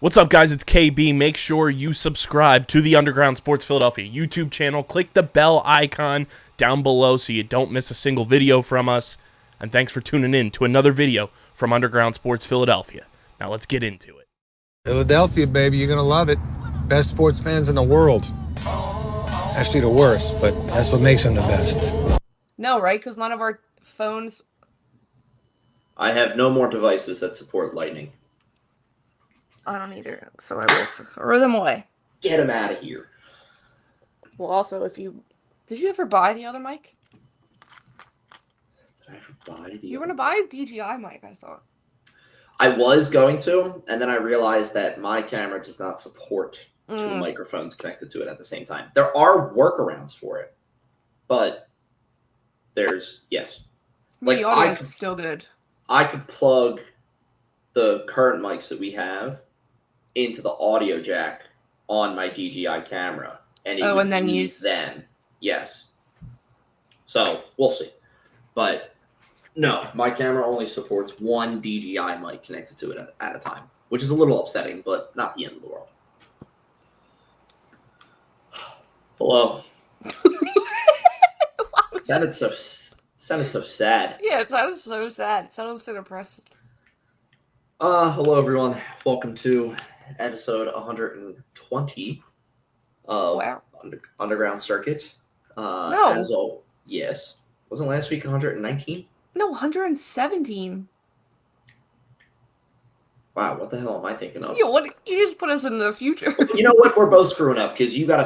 What's up, guys? It's KB. Make sure you subscribe to the Underground Sports Philadelphia YouTube channel. Click the bell icon down below so you don't miss a single video from us. And thanks for tuning in to another video from Underground Sports Philadelphia. Now let's get into it. Philadelphia, baby, you're gonna love it. Best sports fans in the world. Actually, the worst, but that's what makes them the best. No, right? Because none of our phones. I have no more devices that support Lightning. I don't either, so I will throw them away. Get them out of here. Well, also, if you did you ever buy the other mic? Did I ever buy the? You were gonna buy a DJI mic, I thought. I was going to, and then I realized that my camera does not support two microphones connected to it at the same time. There are workarounds for it, but there's The audio is still good. I could plug the current mics that we have into the audio jack on my DJI camera, and then use them. Yes. So we'll see, but no, my camera only supports one DJI mic connected to it at a time, which is a little upsetting, but not the end of the world. Hello. Sounded so sad. Yeah, it sounded so sad. It sounded so depressing. Hello everyone. Welcome to episode 120 of Underground Circuit. No. Yes. Wasn't last week 119? No, 117. Wow, what the hell am I thinking of? Yeah, what? You just put us in the future. You know what? We're both screwing up because you gotta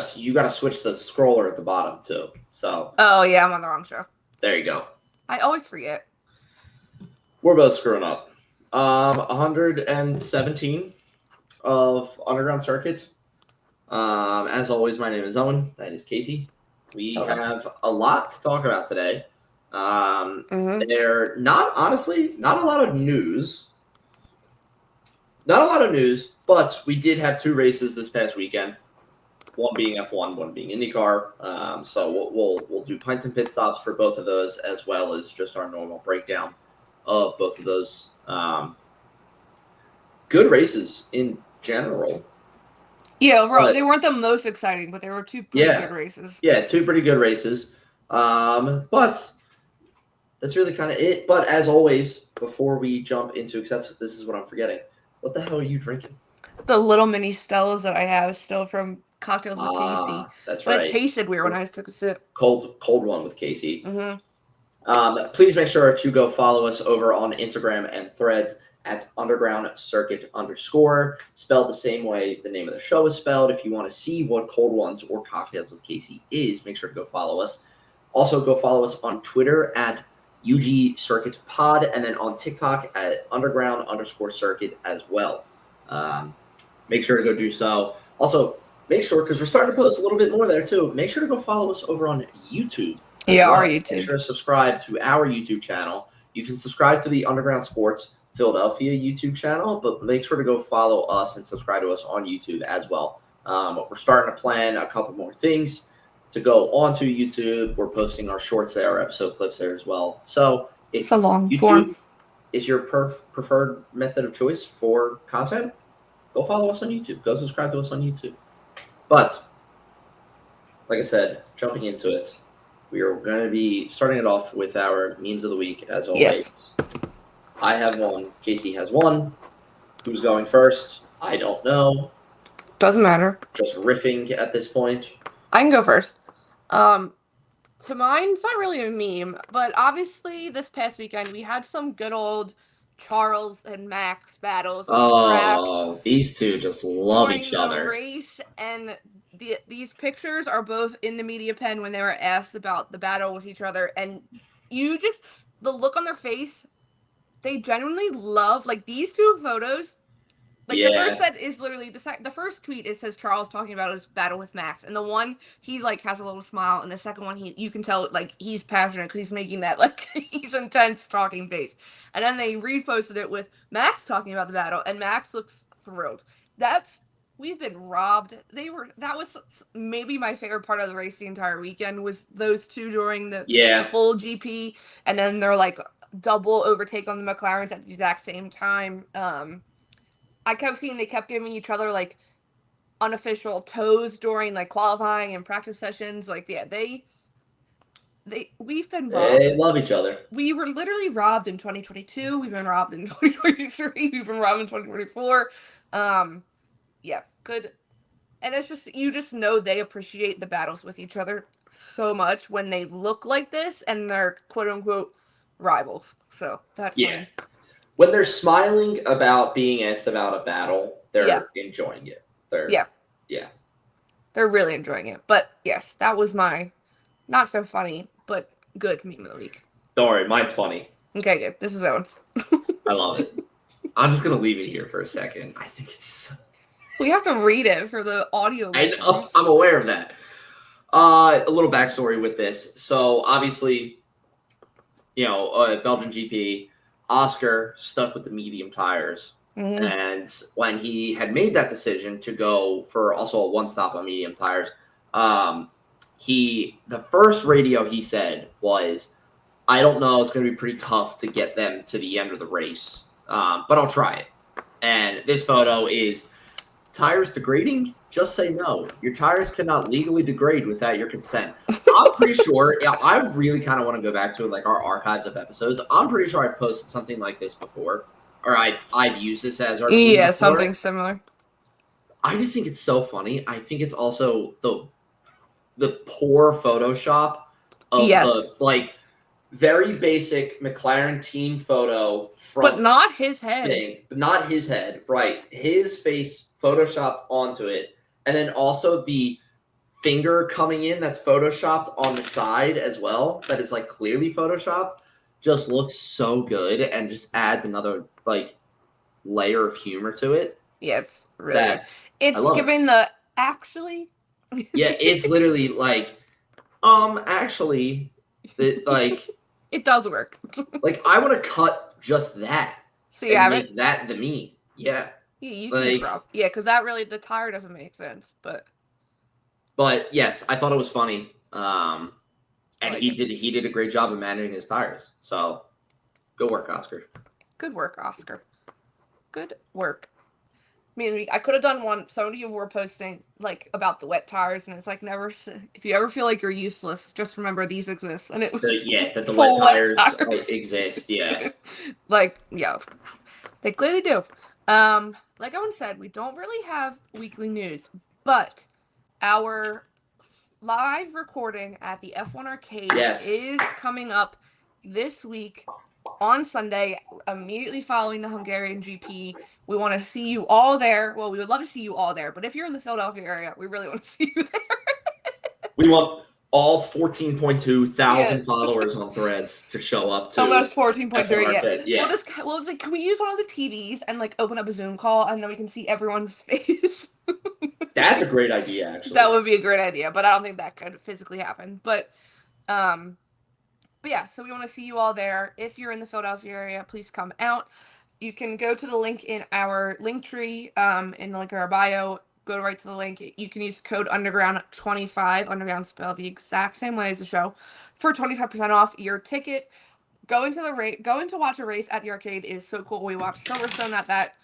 switch the scroller at the bottom too. So. Oh yeah, I'm on the wrong show. There you go. I always forget. We're both screwing up. 117 of Underground Circuit. As always, my name is Owen. That is Casey. We have a lot to talk about today. There not a lot of news. Not a lot of news, but we did have two races this past weekend. One being F1, one being IndyCar. So we'll do Pints and Pit Stops for both of those, as well as just our normal breakdown of both of those. Good races in general. Yeah, bro, they weren't the most exciting, but they were two pretty good races. Yeah, two pretty good races. But that's really kind of it. But as always, before we jump into excessive, this is what I'm forgetting. What the hell are you drinking? The little mini Stellas that I have still from Cocktails with Casey. That's right. But it tasted weird when I took a sip. Cold one with Casey. Please make sure to go follow us over on Instagram and Threads at undergroundcircuit_, spelled the same way the name of the show is spelled. If you want to see what Cold Ones or Cocktails with Casey is, make sure to go follow us. Also, go follow us on Twitter at UGCircuitPod, and then on TikTok at underground_circuit as well. Make sure to go do so. Also, make sure, because we're starting to post a little bit more there too, make sure to go follow us over on YouTube. Yeah, our YouTube. Make sure to subscribe to our YouTube channel. You can subscribe to the Underground Sports Philadelphia YouTube channel, but make sure to go follow us and subscribe to us on YouTube as well. We're starting to plan a couple more things to go onto YouTube. We're posting our shorts there, our episode clips there as well. So it's a long YouTube form is your preferred method of choice for content, go follow us on YouTube. Go subscribe to us on YouTube. But like I said, jumping into it, we are going to be starting it off with our memes of the week, as always. Yes. I have one. Casey has one. Who's going first? I don't know. Doesn't matter. Just riffing at this point. I can go first. So mine's not really a meme, but obviously this past weekend we had some good old Charles and Max battles on the track. Oh, these two just love each other. Race, and these pictures are both in the media pen when they were asked about the battle with each other, and the look on their face, they genuinely love, like, these two photos. Like, the first set is literally, the first tweet, it says Charles talking about his battle with Max, and the one, he, like, has a little smile, and the second one, you can tell, like, he's passionate, because he's making that, like, he's intense talking face. And then they reposted it with Max talking about the battle, and Max looks thrilled. We've been robbed. That was maybe my favorite part of the race the entire weekend, was those two during the full GP, and then they're, like, double overtake on the McLarens at the exact same time. I kept seeing they kept giving each other like unofficial toes during like qualifying and practice sessions. Like, yeah, we've been robbed. They love each other. We were literally robbed in 2022. We've been robbed in 2023. We've been robbed in 2024. Yeah, good. And it's just, you just know they appreciate the battles with each other so much when they look like this and they're quote unquote rivals. So that's fine. When they're smiling about being asked about a battle, they're enjoying it. Yeah. They're really enjoying it. But yes, that was my not so funny, but good meme of the week. Don't worry, mine's funny. Okay, good. This is Owen's. I love it. I'm just going to leave it here for a second. I think it's... We have to read it for the audio listeners. I'm aware of that. A little backstory with this. So, obviously, Belgian GP, Oscar stuck with the medium tires. Mm-hmm. And when he had made that decision to go for also a one-stop on medium tires, the first radio he said was, I don't know, it's going to be pretty tough to get them to the end of the race, but I'll try it. And this photo is tires degrading? Just say no. Your tires cannot legally degrade without your consent. I'm pretty sure, I really kind of want to go back to like our archives of episodes. I'm pretty sure I've posted something like this before, or I've used this as our before. Something similar. I just think it's so funny. I think it's also the poor Photoshop of the like very basic McLaren team photo from but not his head. But not his head, right? His face photoshopped onto it, and then also the finger coming in that's photoshopped on the side as well. That is like clearly photoshopped. Just looks so good and just adds another like layer of humor to it. Yeah, it's really good. It's giving the actually. Yeah, it's literally like, actually, like it does work. Like I want to cut just that. So you have make it. That the meme. Yeah. Yeah, you can because that really the tire doesn't make sense, but yes, I thought it was funny. And he did a great job of managing his tires. So good work, Oscar. Good work, Oscar. Good work. I could have done one. Some of you were posting like about the wet tires, and it's like never. If you ever feel like you're useless, just remember these exist. And it was that the wet tires exist. Yeah, they clearly do. Like Owen said, we don't really have weekly news, but our live recording at the F1 Arcade is coming up this week on Sunday, immediately following the Hungarian GP. We want to see you all there. Well, we would love to see you all there, but if you're in the Philadelphia area, we really want to see you there. We want all 14.2 thousand followers on Threads to show up to almost 14.3. Yeah. Can we use one of the TVs and like open up a Zoom call and then we can see everyone's face? That's a great idea, actually. That would be a great idea, but I don't think that could physically happen. But yeah, so we want to see you all there. If you're in the Philadelphia area, please come out. You can go to the link in our link tree, in the link of our bio. Go right to the link. You can use code UNDERGROUND25, underground spelled the exact same way as the show, for 25% off your ticket. Going to watch a race at the arcade is so cool. We watched Silverstone at that.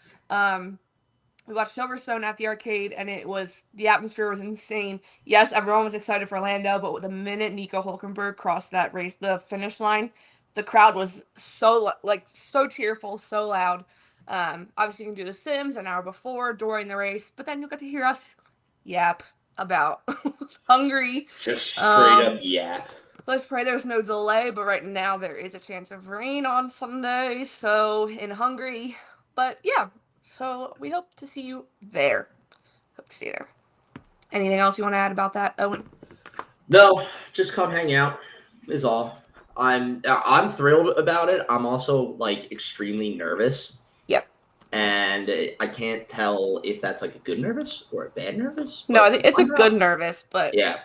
We watched Silverstone at the arcade, and the atmosphere was insane. Yes, everyone was excited for Lando, but the minute Nico Hülkenberg crossed that race, the finish line, the crowd was so cheerful, so loud. Obviously, you can do the Sims an hour before, during the race, but then you'll get to hear us yap about Hungary. Just straight up yap. Let's pray there's no delay, but right now there is a chance of rain on Sunday, so in Hungary. But yeah, so we hope to see you there. Anything else you want to add about that, Owen? No, just come hang out is all. I'm thrilled about it. I'm also like extremely nervous. Yep. And I can't tell if that's like a good nervous or a bad nervous. No, I think it's a good nervous, but yeah.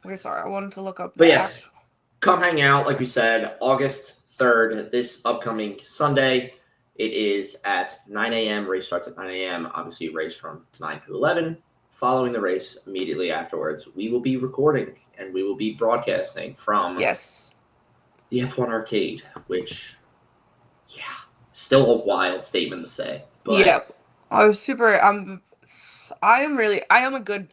Okay, sorry, I wanted to look up. But yes, come hang out. Like we said, August 3rd, this upcoming Sunday. It is at 9 a.m. Race starts at 9 a.m. Obviously, race from 9 to 11. Following the race, immediately afterwards, we will be recording and we will be broadcasting from the F1 Arcade, which, Still a wild statement to say. But Yeah, I was super. I am a good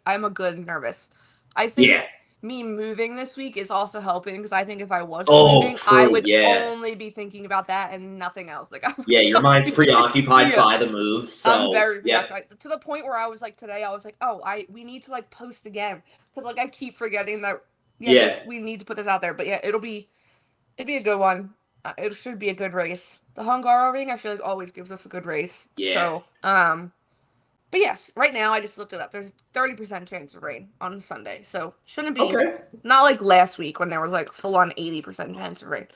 nervous. I think yeah. me moving this week is also helping because I think if I wasn't Oh, moving, I true. would Yeah. only be thinking about that and nothing else. Like I would Yeah, your not mind's be- preoccupied Yeah, by the move. I'm So, very yeah. preoccupied to the point where I was like today. I was like, oh, we need to like post again because like I keep forgetting that. Yeah, Yeah. we need to put this out there. But yeah, it'd be a good one. It should be a good race. The Hungaroring, I feel like always gives us a good race. Yeah. So, but yes, right now I just looked it up. There's 30% chance of rain on Sunday, so shouldn't be Okay. not like last week when there was like full on 80% chance of rain.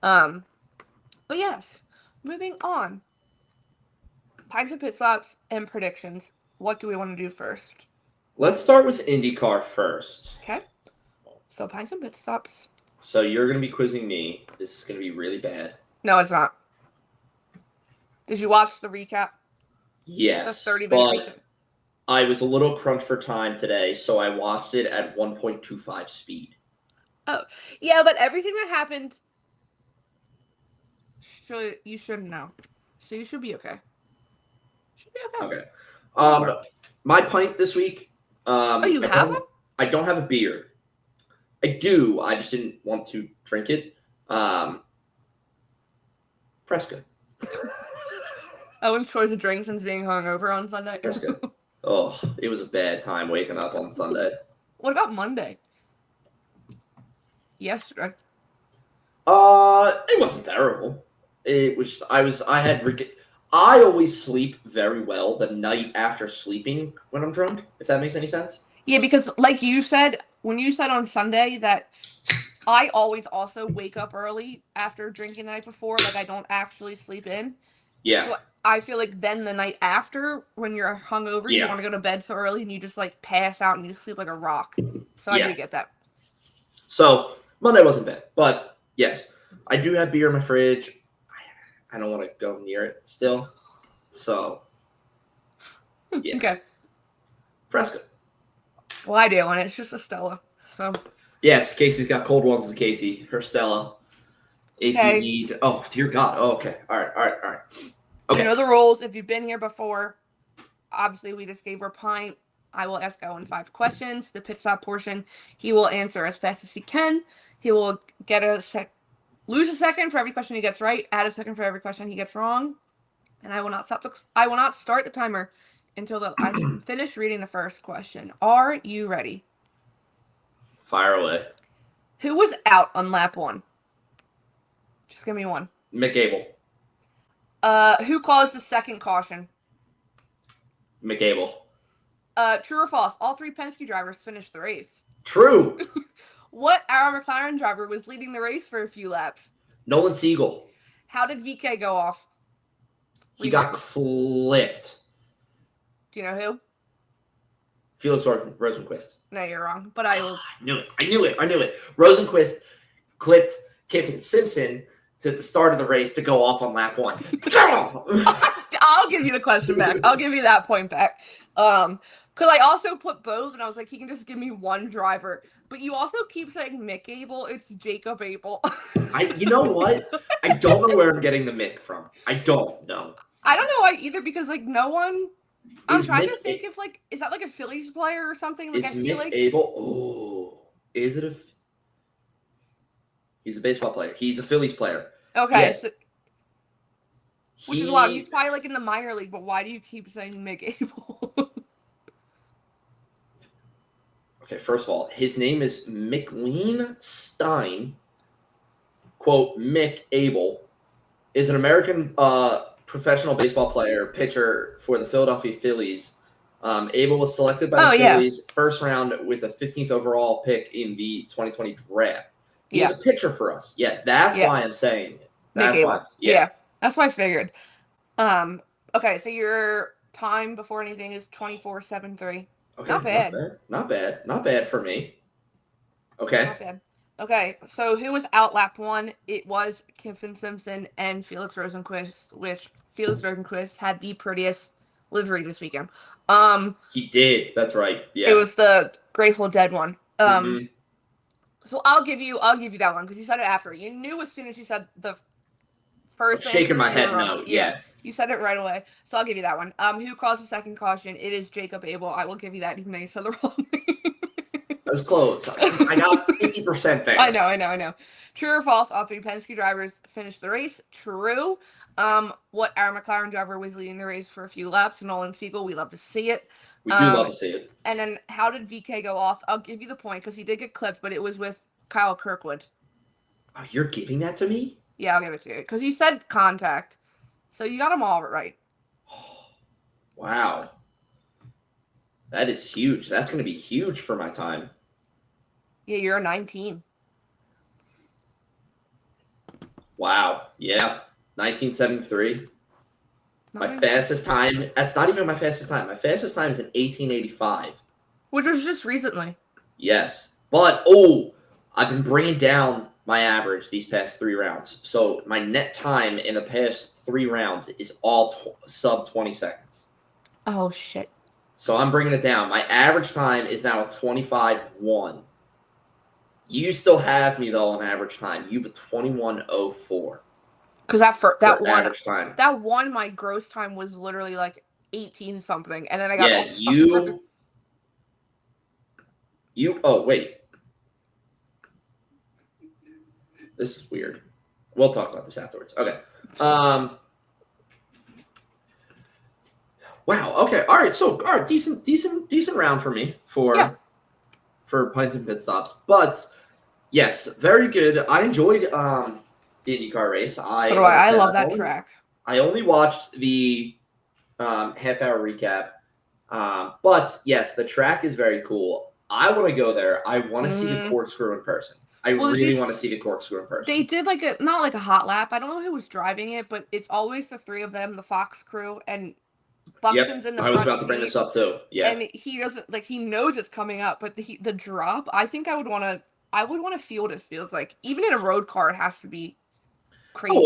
But yes, moving on. Pints and pit stops and predictions. What do we want to do first? Let's start with IndyCar first. Okay. So pints and pit stops. So you're going to be quizzing me. This is going to be really bad. No, it's not. Did you watch the recap? Yes. The 30-minute but recap. I was a little crunched for time today, so I watched it at 1.25 speed. Oh, yeah, but everything that happened, you should know. So you should be okay. Should be okay. Okay. Go for it. My pint this week. Oh, you have one? I don't have a beer. I do. I just didn't want to drink it. Fresca. Owen's choice of drink since being hungover on Sunday. Fresca. Oh, it was a bad time waking up on Sunday. What about Monday? Yesterday. It wasn't terrible. It was. I always sleep very well the night after sleeping when I'm drunk. If that makes any sense. Yeah, because like you said, when you said on Sunday that I always also wake up early after drinking the night before, like I don't actually sleep in. Yeah. So I feel like then the night after, when you're hungover, you Yeah. want to go to bed so early and you just like pass out and you sleep like a rock. So I Yeah. do get that. So Monday wasn't bad, but yes, I do have beer in my fridge. I don't want to go near it still. So yeah. Okay. Fresca. Well, I do, and it's just a Stella. So Yes, Casey's got cold ones with Casey. Her Stella. If Okay. you need. Oh dear God. Oh, okay. All right. Okay. You know the rules. If you've been here before, obviously we just gave her a pint. I will ask Owen 5 questions. The pit stop portion, he will answer as fast as he can. He will get lose a second for every question he gets right, add a second for every question he gets wrong, and I will not start the timer until I finish reading the first question. Are you ready? Fire away. Who was out on lap 1? Just give me one. McAble. Who caused the second caution? McAble. True or false? All 3 Penske drivers finished the race. True. What Arrow McLaren driver was leading the race for a few laps? Nolan Siegel. How did VK go off? He got clipped. Do you know who? Felix Rosenquist. No, you're wrong. But I will. I knew it. Rosenquist clipped Kiffin Simpson to the start of the race to go off on lap 1. I'll give you the question back. I'll give you that point back. Because I also put both, and I was like, he can just give me one driver. But you also keep saying Mick Abel. It's Jacob Abel. You know what? I don't know where I'm getting the Mick from. I don't know. I don't know why either, because like no one. I'm Is trying Mick to think if like is that like a Phillies player or something? Like Is I feel Mick like Abel? Oh, is it a? He's a baseball player. He's a Phillies player. okay, Yeah. so, which is wild. He's probably like in the minor league, but why do you keep saying Mick Abel? Okay, first of all, his name is McLean Stein. Quote, Mick Abel is an American professional baseball player, pitcher for the Philadelphia Phillies. Abel was selected by the Phillies first round with the 15th overall pick in the 2020 draft. He's a pitcher for us. Yeah, that's why I'm saying it. That's Mick why. Abel. Yeah, that's what I figured. Okay, so your time before anything is 24:73. Okay, Not bad. Not bad for me. Okay. Not bad. Okay, so who was out lap 1? It was Kiffin Simpson and Felix Rosenquist, which Felix Rosenquist had the prettiest livery this weekend. He did. That's right. Yeah. It was the Grateful Dead one. Mhm. So I'll give you that one because you said it after. You knew as soon as you said the First shaking answer my is you head were wrong. no. Yeah. You said it right away, so I'll give you that one. Who caused the second caution? It is Jacob Abel. I will give you that, even though you said the wrong name. That was close. I got 50% there. I know. True or false? All three Penske drivers finished the race. True. What our McLaren driver was leading the race for a few laps? Nolan Siegel. We love to see it. We do love to see it. And then how did VK go off? I'll give you the point because he did get clipped, but it was with Kyle Kirkwood. Oh, you're giving that to me? Yeah, I'll give it to you because you said contact, so you got them all right. Wow. That is huge. That's going to be huge for my time. Yeah, you're a 19. Wow. Yeah. 1973. My fastest time. That's not even my fastest time. My fastest time is in 1885. Which was just recently. Yes. But, I've been bringing down my average these past 3 rounds. So my net time in the past 3 rounds is all sub 20 seconds. Oh, shit. So I'm bringing it down. My average time is now a 25.1. You still have me, though, on average time. You have a 21.04. Because that one average time. That one, my gross time was literally like 18 something, and then I got Oh wait, this is weird. We'll talk about this afterwards. Okay. Wow. Okay. All right. So, decent round for me for Pints and Pit Stops, but yes, very good. I enjoyed the IndyCar race. So do I. I love that track. I only watched the half-hour recap, but yes, the track is very cool. I want to go there. I want to see the corkscrew in person. I really want to see the corkscrew in person. They did not like a hot lap. I don't know who was driving it, but it's always the 3 of them, the Fox crew, and Buxton's in the front seat. I was about to bring this up too. Yeah, and he doesn't he knows it's coming up, but the drop. I think I would want to feel what it feels like. Even in a road car, it has to be crazy.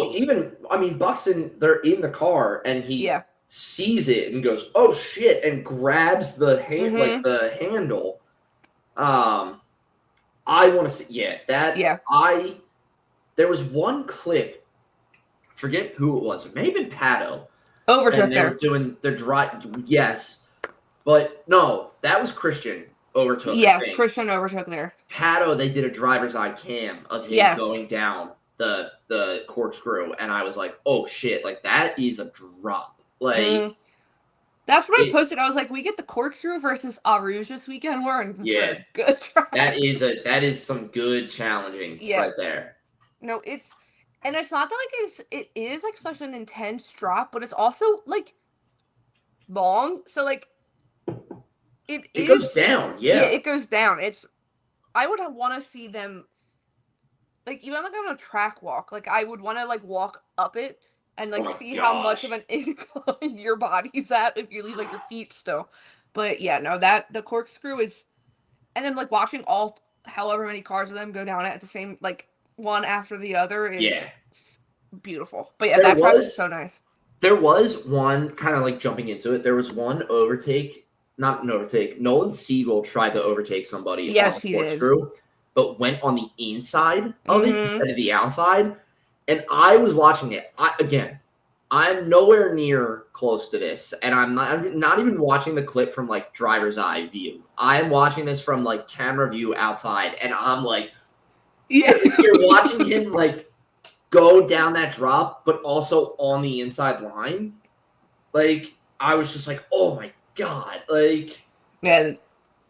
Buxton, they're in the car and he sees it and goes, "Oh shit!" and grabs the the handle. I want to see there was one clip. Forget who it was. It may have been Pato. Overtook they were doing their drive. Yes, but no, that was Christian overtook. Yes, Christian overtook there. Pato, they did a driver's eye cam of him going down the corkscrew, and I was like, "Oh shit!" Like that is a drop. Like that's what I posted. I was like, "We get the corkscrew versus Eau Rouge this weekend. We're in for a good drive." That is some good challenging right there. No, it's not that it is like such an intense drop, but it's also like long. So like it goes down. Yeah, it goes down. I would want to see them like even like on a track walk. Like I would want to like walk up it and like see how much of an incline your body's at if you leave like your feet still. But yeah, no, that the corkscrew is, and then like watching however many cars of them go down at the same like one after the other is beautiful. But yeah, that track is so nice. There was one kind of like jumping into it. There was one not an overtake. Nolan Siegel tried to overtake somebody. Yes, he did. But went on the inside of it instead of the outside. And I was watching it. I'm nowhere near close to this, and I'm not even watching the clip from like driver's eye view. I'm watching this from like camera view outside, and I'm like, you're watching him like go down that drop, but also on the inside line. Like I was just like, oh my god, like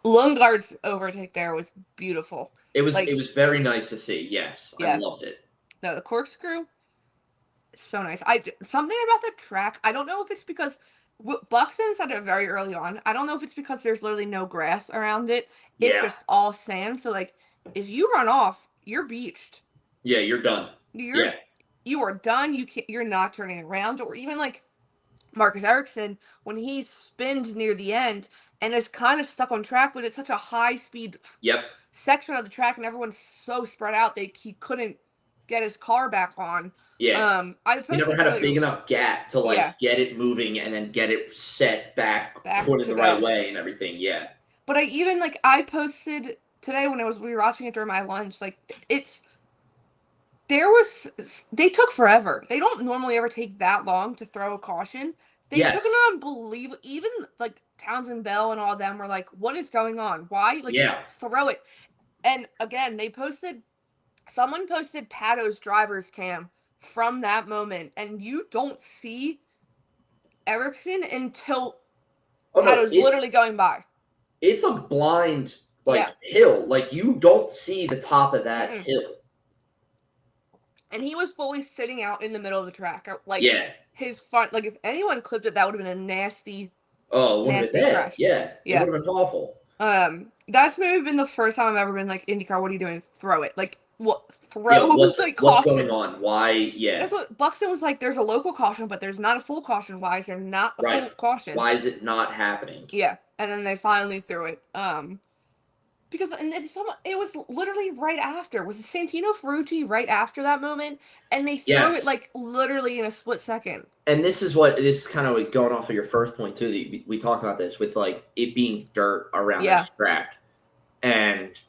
Lundgaard's overtake there was beautiful. It was very nice to see. Yes, I loved it. No, the corkscrew, so nice. Something about the track. I don't know if it's because Buxton said it very early on. I don't know if it's because there's literally no grass around it. It's just all sand. So like, if you run off, you're beached. Yeah, you're done. You are done. You're not turning around. Or even like Marcus Ericsson when he spins near the end and is kind of stuck on track, but it's such a high speed section of the track, and everyone's so spread out he couldn't get his car back on. Yeah. He never had a big enough gap to get it moving and then get it set back put in the right way and everything. Yeah. But I posted today when we were watching it during my lunch, like they took forever. They don't normally ever take that long to throw a caution. They took an Yes. unbelievable, even like Townsend Bell and all of them were like, what is going on? Why? Like, Yeah. throw it. And again, someone posted Pato's driver's cam from that moment, and you don't see Ericsson until Oh no, Pato's literally going by. it's a blind Yeah. hill. Like you don't see the top of that hill. And he was fully sitting out in the middle of the track. Like Yeah. his front, like if anyone clipped it, that would have been a nasty Oh, it would have been bad. crash. Yeah. It Yeah. would have been awful. That's maybe been the first time I've ever been like, IndyCar, what are you doing? Throw it. Like, what? Yeah, Throw what's caution. going on? Why? Yeah. That's what Buxton was like. There's a local caution, but there's not a full caution. Why is there not a full caution? Why is it not happening? Yeah, and then they finally threw it. Because it was literally right after. Was it Santino Ferrucci right after that moment? And they threw it like literally in a split second. And this is kind of going off of your first point too. That we talked about this with like it being dirt around this track, and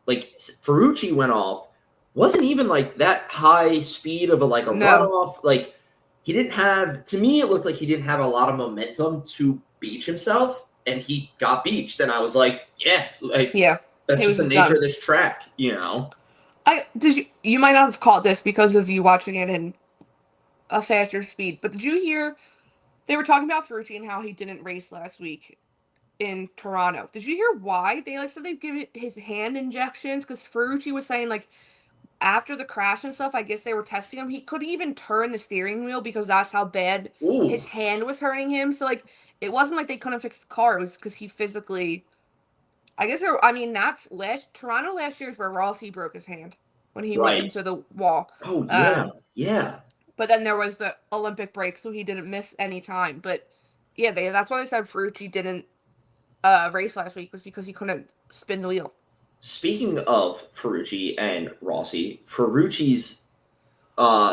like Ferrucci went off, wasn't even like that high speed of a runoff. Like he didn't have. To me, it looked like he didn't have a lot of momentum to beach himself. And he got beached, and I was like, that's just the nature of this track, you know. You might not have caught this because of you watching it in a faster speed, but did you hear they were talking about Ferrucci and how he didn't race last week in Toronto? Did you hear why? They said they've given his hand injections because Ferrucci was saying like after the crash and stuff, I guess they were testing him. He couldn't even turn the steering wheel because that's how bad his hand was hurting him. So like. It wasn't like they couldn't fix the car. It was because he physically, that's Toronto last year is where Rossi broke his hand when he went into the wall. Oh, yeah. But then there was the Olympic break, so he didn't miss any time. But yeah, that's why they said Ferrucci didn't race last week was because he couldn't spin the wheel. Speaking of Ferrucci and Rossi, Ferrucci's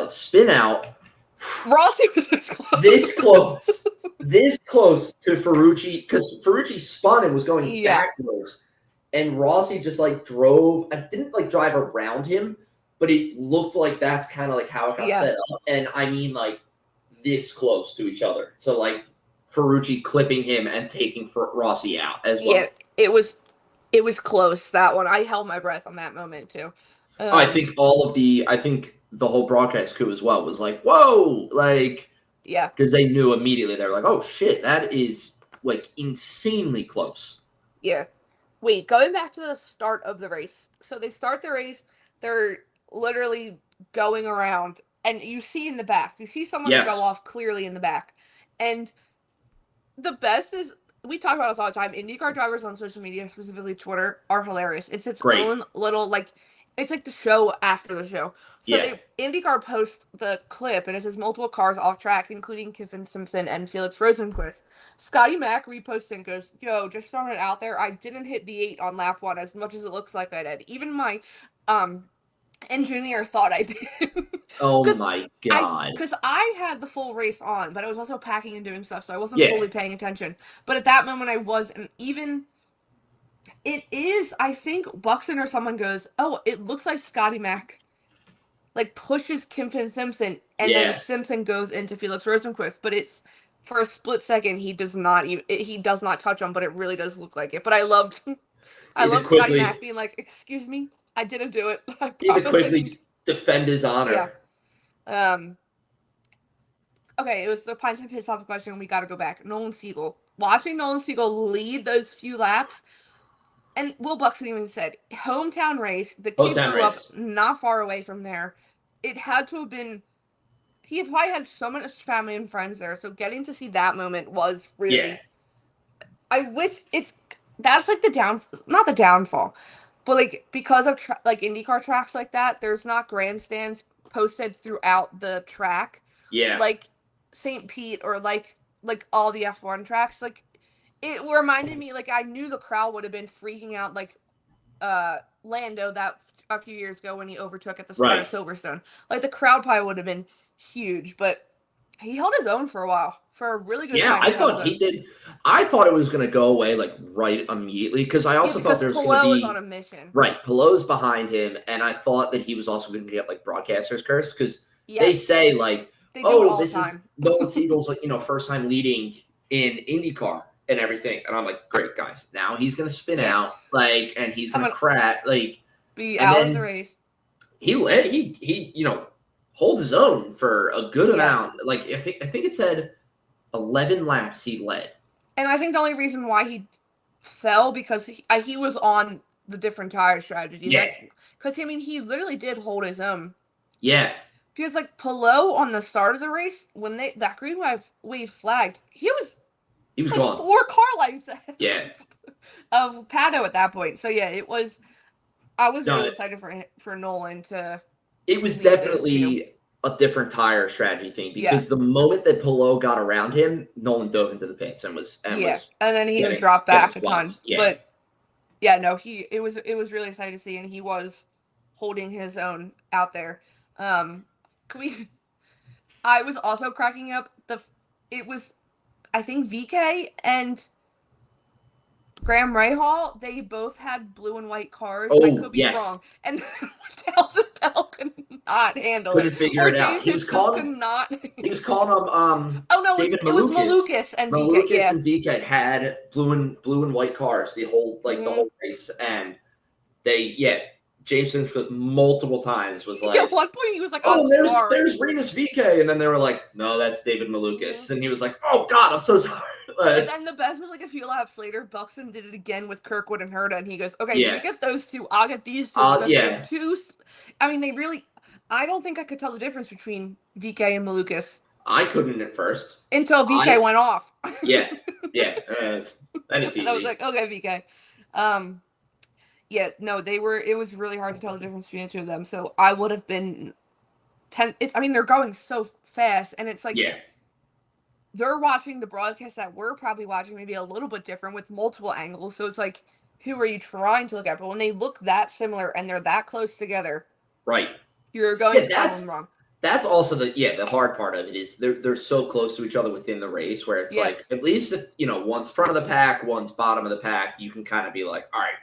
spin out. Rossi was this close to Ferrucci because Ferrucci spun and was going backwards, and Rossi just drove. I didn't drive around him, but it looked like that's kind of how it got set up. And I mean, this close to each other. So Ferrucci clipping him and taking Rossi out as well. Yeah, it was close, that one. I held my breath on that moment too. I think the whole broadcast crew as well was like, whoa, because they knew immediately. They were like, oh shit, that is insanely close. Yeah. Wait, going back to the start of the race. So they start the race, they're literally going around, and you see in the back, you see someone go off clearly in the back. And the best is, we talk about this all the time, IndyCar drivers on social media, specifically Twitter, are hilarious. It's its own little, it's like the show after the show. So IndyCar posts the clip, and it says multiple cars off track, including Kiffin Simpson and Felix Rosenqvist. Scotty Mack reposts and goes, yo, just throwing it out there, I didn't hit the 8 on lap 1 as much as it looks like I did. Even my engineer thought I did. Oh my God. Because I had the full race on, but I was also packing and doing stuff, so I wasn't fully paying attention. But at that moment I was, and even... It is, I think, Buxton or someone goes, oh, it looks like Scotty Mack, pushes Kiffin Simpson, and then Simpson goes into Felix Rosenqvist, but it's, for a split second, he does not touch him, but it really does look like it. But I loved Scotty Mack being like, excuse me, I didn't do it. He had to quickly defend his honor. Yeah. Okay, it was the Pints Pit Stops question, we gotta go back. Nolan Siegel. Watching Nolan Siegel lead those few laps, and Will Buxton even said, hometown race, the kid grew up not far away from there. It had to have been, he probably had so much family and friends there, so getting to see that moment was really, I wish that's not the downfall, but because of IndyCar tracks like that, there's not grandstands posted throughout the track. Yeah. Like St. Pete or all the F1 tracks, it reminded me, I knew the crowd would have been freaking out, Lando that a few years ago when he overtook at the start of Silverstone. The crowd probably would have been huge, but He held his own for a while, for a really good Yeah, time. I thought he did. I thought it was going to go away like right immediately because I also thought there was going to Palou be is on a mission. Right, Pelot's behind him, and I thought that he was also going to get like broadcaster's curse because Yes. they say like, They do it all this the is time. Nolan Siegel's like first time leading in IndyCar and everything, and I'm like, great guys, now he's going to spin out like, and he's going to crash like, be and out of the race. He holds his own for a good amount. Like I think it said 11 laps he led. And I think the only reason why he fell because he was on the different tire strategy. Yeah. Because he literally did hold his own. Yeah. Because like Palou on the start of the race, when that green wave flagged, he was like gone 4 car lengths ahead of Pato at that point. So yeah, it was. I was really excited for Nolan to. It was definitely a different tire strategy thing because the moment that Palou got around him, Nolan dove into the pits and then he dropped back a ton. Yeah. But yeah, no, it was really exciting to see, and he was holding his own out there. I was also cracking up. It was, I think VK and Graham Rahal, they both had blue and white cars. I could be wrong. And Dalton Bell could not handle Couldn't figure it out. He was calling him. David was Malukas and VK. Malukas and VK had blue and white cars the whole the whole race, and James Hinchcliffe multiple times was like, at one point he was like, there's Renus VK, and then they were like, no, that's David Malukas, and he was like, oh God, I'm so sorry. And then the best was like a few laps later, Buxton did it again with Kirkwood and Herta, and he goes, okay, you get those two, I'll get these two. They really, I don't think I could tell the difference between VK and Malukas. I couldn't at first. Until VK went off. Yeah. Then it's easy. I was like, okay, VK. It was really hard to tell the difference between the two of them, so I would have been 10, they're going so fast, and it's like, they're watching the broadcast that we're probably watching maybe a little bit different with multiple angles. So it's like, who are you trying to look at? But when they look that similar and they're that close together, right, you're going to tell them wrong. That's also the hard part of it is they're so close to each other within the race where it's like, at least if one's front of the pack, one's bottom of the pack, you can kind of be like, all right,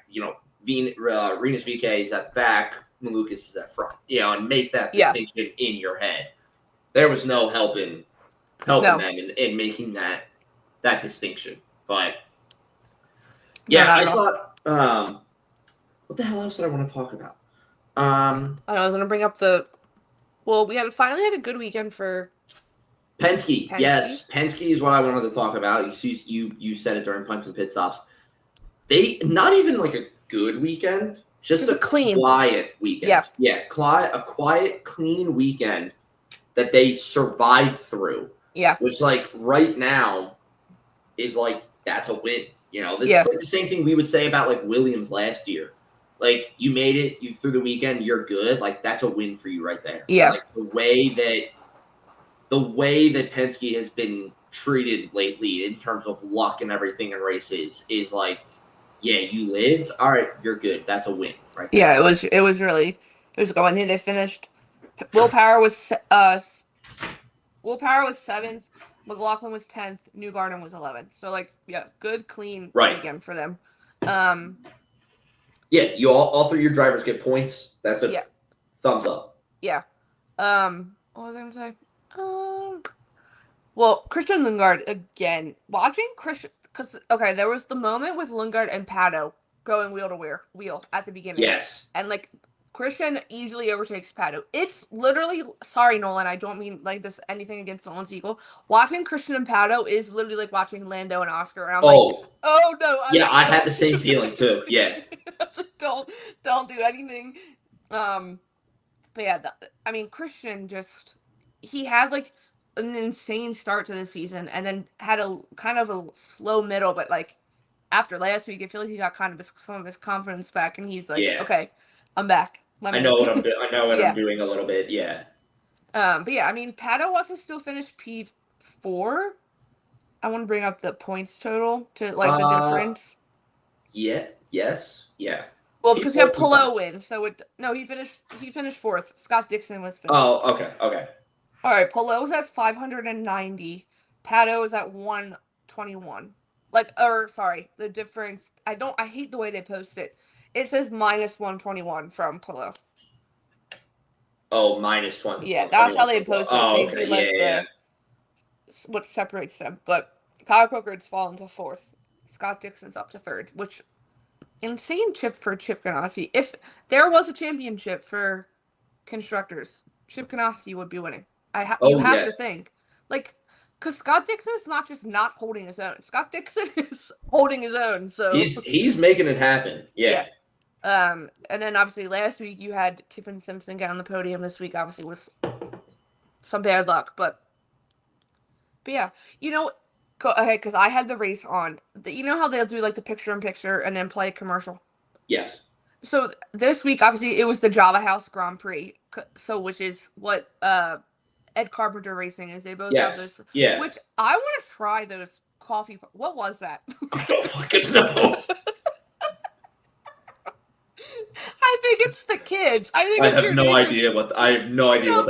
Renus VK is at the back, Malukas is at front, and make that distinction in your head. There was no helping them in making that distinction. But I thought, what the hell else did I want to talk about? I was going to bring up we finally had a good weekend for Penske. Yes, Penske is what I wanted to talk about. You said it during Pints Pit Stops. They not even like a good weekend, just a quiet weekend. Yeah, a quiet, clean weekend that they survived through. Yeah. Which, like, right now is, like, that's a win. This is like the same thing we would say about, like, Williams last year. Like, you made it, you through the weekend, you're good. Like, that's a win for you right there. Yeah. Like, the way that Penske has been treated lately in terms of luck and everything in races is, like, you lived. All right, you're good. That's a win right there. Yeah, it was going. They finished. Will Power was 7th, McLaughlin was 10th, Newgarden was 11th. So, like, good, clean weekend for them. You all 3 of your drivers get points. That's a thumbs up. Yeah. What was I going to say? Christian Lundgaard, again, watching Christian, because, there was the moment with Lundgaard and Pato going wheel to wheel at the beginning. Yes. And, like, Christian easily overtakes Pato. It's literally, sorry, Nolan, I don't mean like this anything against Nolan Siegel. Watching Christian and Pato is literally like watching Lando and Oscar. And I'm like, oh no. I had the same feeling too. Yeah. Don't do anything. But yeah, Christian he had like an insane start to the season and then had a kind of a slow middle, but like after last week, I feel like he got some of his confidence back, and he's like, okay, I'm back. I know what I'm doing a little bit. Yeah. But yeah, Pato also still finished P4. I want to bring up the points total to like the difference. Yeah. Yes. Yeah. Well, because we have Palou win, so he finished 4th. Scott Dixon was 5th. Oh, okay. All right, Polo's at 590. Pato is at 121. Sorry, the difference. I hate the way they post it. It says minus 121 from Polo. Oh, minus 20. Yeah, that's how 21 they for Polo. post it. Oh, They okay. do like Yeah. what separates them. But Kyle Cochran's fallen to fourth. Scott Dixon's up to third, which insane chip for Chip Ganassi. If there was a championship for constructors, Chip Ganassi would be winning. You have to think, like, because Scott Dixon is not just not holding his own. Scott Dixon is holding his own. So he's making it happen. Yeah. And then obviously last week you had Kiffin Simpson get on the podium. This week obviously was some bad luck, but yeah, go ahead because I had the race on. You know how they'll do like the picture-in-picture and then play a commercial. Yes. So this week, obviously, it was the Java House Grand Prix. So which is what Ed Carpenter Racing is. They both have this. Yeah. Which I want to try those coffee. What was that? I don't fucking know. I think it's the kids. I have no idea what the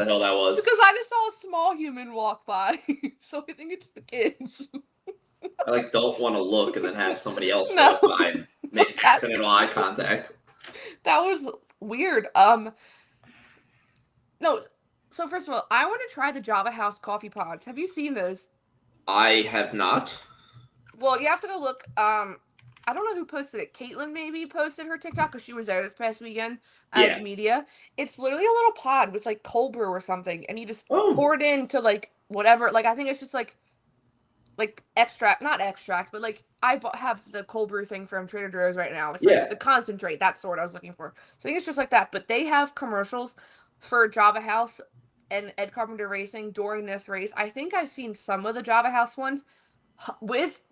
hell that was. Because I just saw a small human walk by, so I think it's the kids. I don't want to look and then have somebody else walk by and make accidental eye contact. That was weird. No. So first of all, I want to try the Java House coffee pods. Have you seen those? I have not. Well, you have to go look. I don't know who posted it. Caitlin maybe posted her TikTok because she was there this past weekend as media. It's literally a little pod with like cold brew or something, and you just pour it into like whatever. Like I think it's just like extract, not extract, but like I have the cold brew thing from Trader Joe's right now. It's like the concentrate. That's the word I was looking for. So I think it's just like that. But they have commercials for Java House and Ed Carpenter Racing during this race. I think I've seen some of the Java House ones with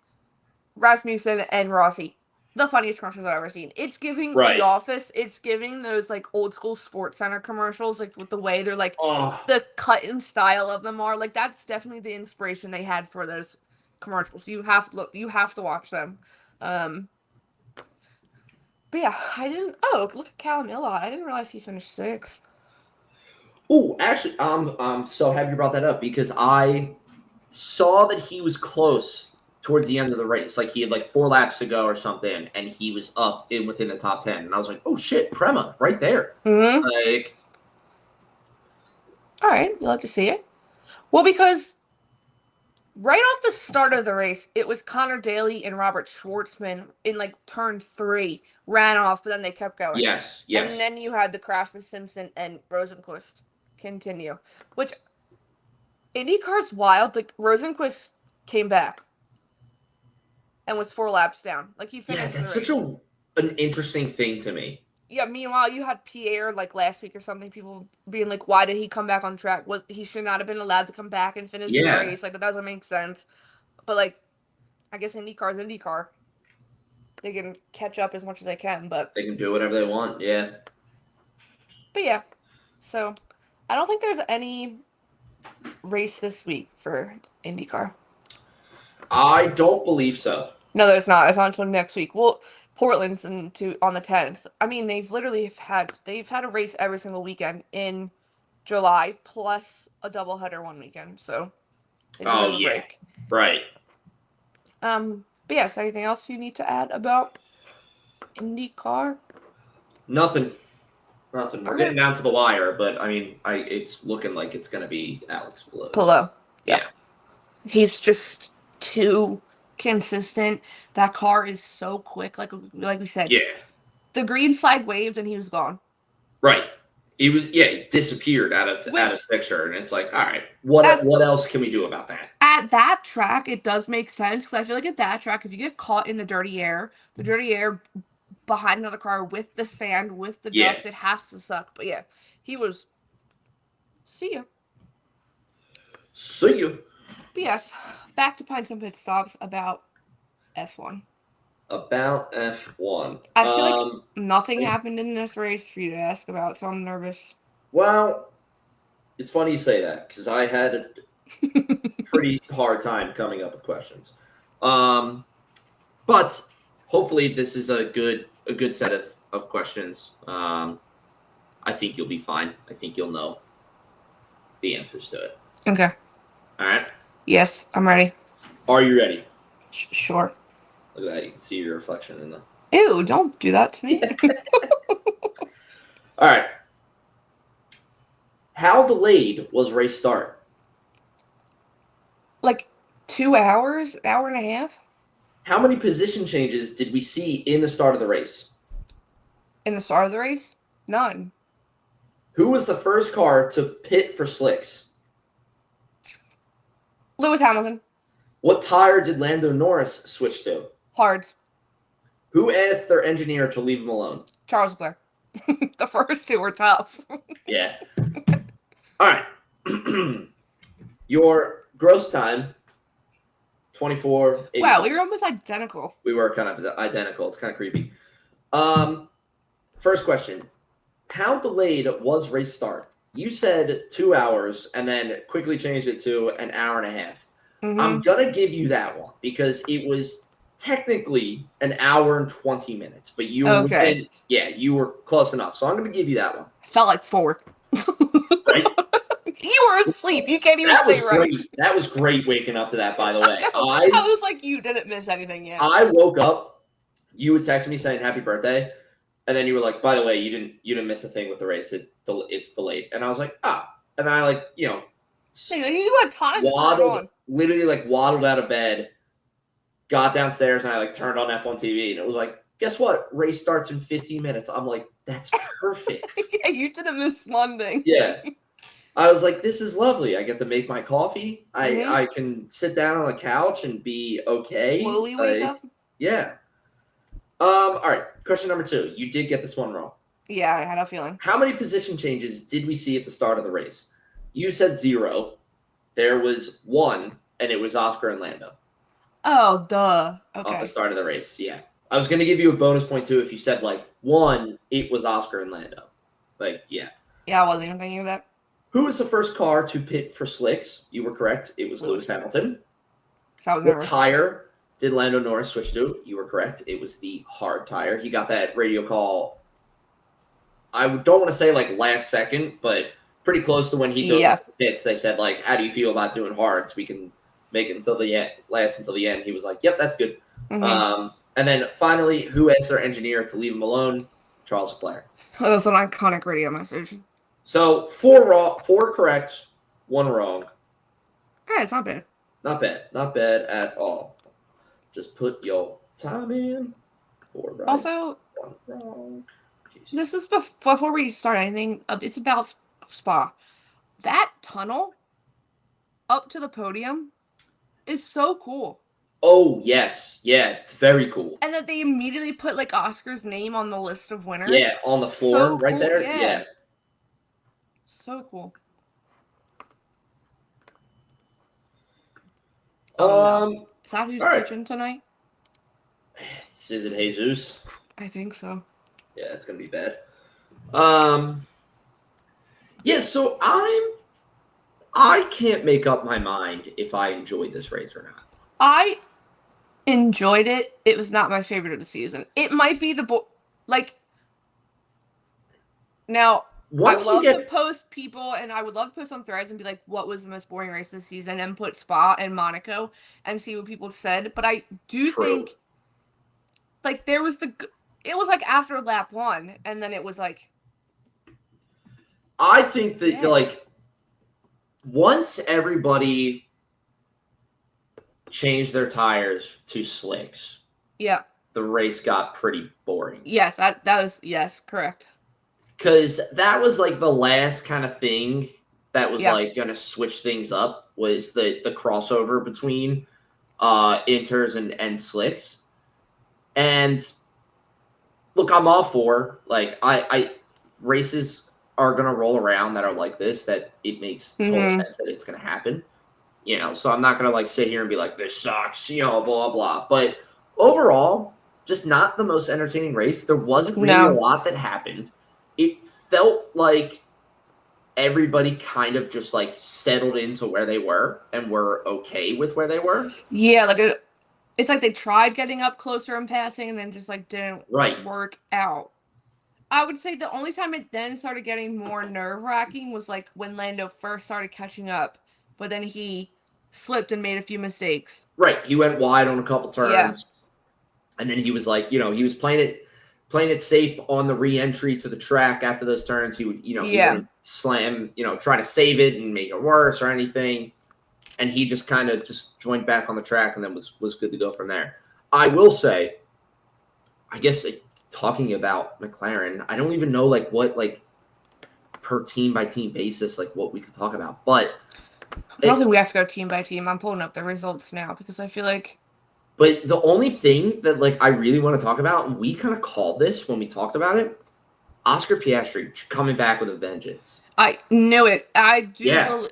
Rasmussen and Rossi. The funniest commercials I've ever seen. It's giving The Office. It's giving those like old school Sports Center commercials, like with the way they're like the cut and style of them are. Like that's definitely the inspiration they had for those commercials. You have to watch them. But yeah, I didn't. Oh, look at Callum Ilott. I didn't realize he finished sixth. Oh, actually, I'm so happy you brought that up because I saw that he was close towards the end of the race. Like he had like 4 laps to go or something, and he was up within the top 10. And I was like, oh shit, Prema, right there. Mm-hmm. Like, all right, you like to see it. Well, because right off the start of the race, it was Connor Daly and Robert Schwartzman in like turn 3 ran off, but then they kept going. Yes. And then you had the crash with Simpson and Rosenquist continue, which IndyCar's wild. Like Rosenquist came back and was 4 laps down. Like he finished. Yeah, that's such an interesting thing to me. Yeah, meanwhile, you had Pierre, like, last week or something, people being like, why did he come back on track? He should not have been allowed to come back and finish the race. Like, that doesn't make sense. But, like, I guess IndyCar's IndyCar. They can catch up as much as they can, but... They can do whatever they want, yeah. But, yeah. So, I don't think there's any race this week for IndyCar. I don't believe so. No, there's not. It's not until next week. Well... Portland's on the 10th. I mean, they've had a race every single weekend in July, plus a doubleheader one weekend. So, they deserve a break. Right. But yes, anything else you need to add about IndyCar? Nothing. We're getting down to the wire, but I mean, it's looking like it's going to be Alex Palou. Yeah. He's just too consistent. That car is so quick, like we said. Yeah. The green flag waved and he was gone. Right. He disappeared out of picture, and it's like, all right, what else can we do about that? At that track, it does make sense because I feel like at that track, if you get caught in the dirty air behind another car with the sand, with the dust, it has to suck. But yeah, he was. See ya. But yes, back to Pints and Pit Stops about F1. About F1. I feel like nothing happened in this race for you to ask about, so I'm nervous. Well, it's funny you say that because I had a pretty hard time coming up with questions. But hopefully this is a good set of questions. I think you'll be fine. I think you'll know the answers to it. Okay. All right. Yes, I'm ready. Are you ready? Sure. Look at that. You can see your reflection in the. Ew, don't do that to me. All right. How delayed was race start? Like 2 hours, hour and a half How many position changes did we see in the start of the race? in the start of the race? None. Who was the first car to pit for slicks? Lewis Hamilton. What tire did Lando Norris switch to? Hards. Who asked their engineer to leave him alone? Charles Leclerc. The first two were tough. Yeah. All right. Your gross time, 24. Wow, we were almost identical. We were kind of identical. It's kind of creepy. First question. How delayed was race start? You said 2 hours and then quickly changed it to an hour and a half. Mm-hmm. I'm going to give you that one because it was technically an hour and 20 minutes, but you were Okay. you were close enough. So I'm going to give you that one. Felt like 4. Right? You were asleep. You can't even say right. Great. That was great waking up to that, by the way. I was like, you didn't miss anything yet. I woke up, you would text me saying happy birthday, and then you were like, by the way, you didn't miss a thing with the race. It's delayed. And I was like, ah. And then I you had time to turn it on. Literally waddled out of bed, got downstairs, and I turned on F1 TV, and it was like, guess what? Race starts in 15 minutes. I'm like, that's perfect. Yeah, you didn't miss one thing. Yeah. I was like, this is lovely. I get to make my coffee. I can sit down on the couch and be okay. Slowly wake up. Yeah. All right. Question number 2. You did get this one wrong. Yeah, I had a feeling. How many position changes did we see at the start of the race? You said 0. There was 1, and it was Oscar and Lando. Oh, duh. Okay. Off the start of the race, yeah. I was going to give you a bonus point, too, if you said, 1, it was Oscar and Lando. Yeah. Yeah, I wasn't even thinking of that. Who was the first car to pit for slicks? You were correct. It was Lewis Hamilton. So what tire did Lando Norris switch to? You were correct. It was the hard tire. He got that radio call, I don't want to say last second, but pretty close to when he goes to pits. They said, how do you feel about doing hards? We can make it until the end, last until the end. He was like, yep, that's good. Mm-hmm. And then finally, who asked their engineer to leave him alone? Charles Leclerc. Oh, that's an iconic radio message. So 4 correct, 1 wrong. Yeah, it's not bad. Not bad. Not bad at all. Just put your time in. 4 right. Also, 1 wrong. This is before we start anything. It's about Spa. That tunnel up to the podium is so cool. Oh, yes. Yeah, it's very cool. And that they immediately put Oscar's name on the list of winners. Yeah, on the floor right there. Yeah. So cool. Is that who's pitching tonight? Is it Jesus? I think so. Yeah, it's gonna be bad. Yeah, so I can't make up my mind if I enjoyed this race or not. I enjoyed it. It was not my favorite of the season. It might be now. I love to post people, and I would love to post on threads and be like, what was the most boring race this season, and put Spa and Monaco and see what people said. But I do think, there was it was after lap 1, and then it was I think that, once everybody changed their tires to slicks, yeah, the race got pretty boring. Yes, that was, yes, correct. Because that was the last kind of thing that was going to switch things up was the crossover between inters and slicks. And look, I'm all for I races are going to roll around that are like this, that it makes total sense that it's going to happen. So I'm not going to sit here and be like, this sucks, blah, blah. But overall, just not the most entertaining race. There wasn't really a lot that happened. It felt like everybody kind of just settled into where they were and were okay with where they were. Yeah, it's they tried getting up closer and passing and then just didn't work out. I would say the only time it then started getting more nerve-wracking was when Lando first started catching up but then he slipped and made a few mistakes. Right. He went wide on a couple turns. Yeah. And then he was like, he was playing it safe on the re-entry to the track after those turns. He would, he wouldn't slam, try to save it and make it worse or anything. And he just kind of just joined back on the track and then was good to go from there. I will say, I guess talking about McLaren, I don't even know what per team by team basis, what we could talk about. But I don't think we have to go team by team. I'm pulling up the results now because I feel like. But the only thing that I really want to talk about, and we kind of called this when we talked about it, Oscar Piastri coming back with a vengeance. I knew it. I do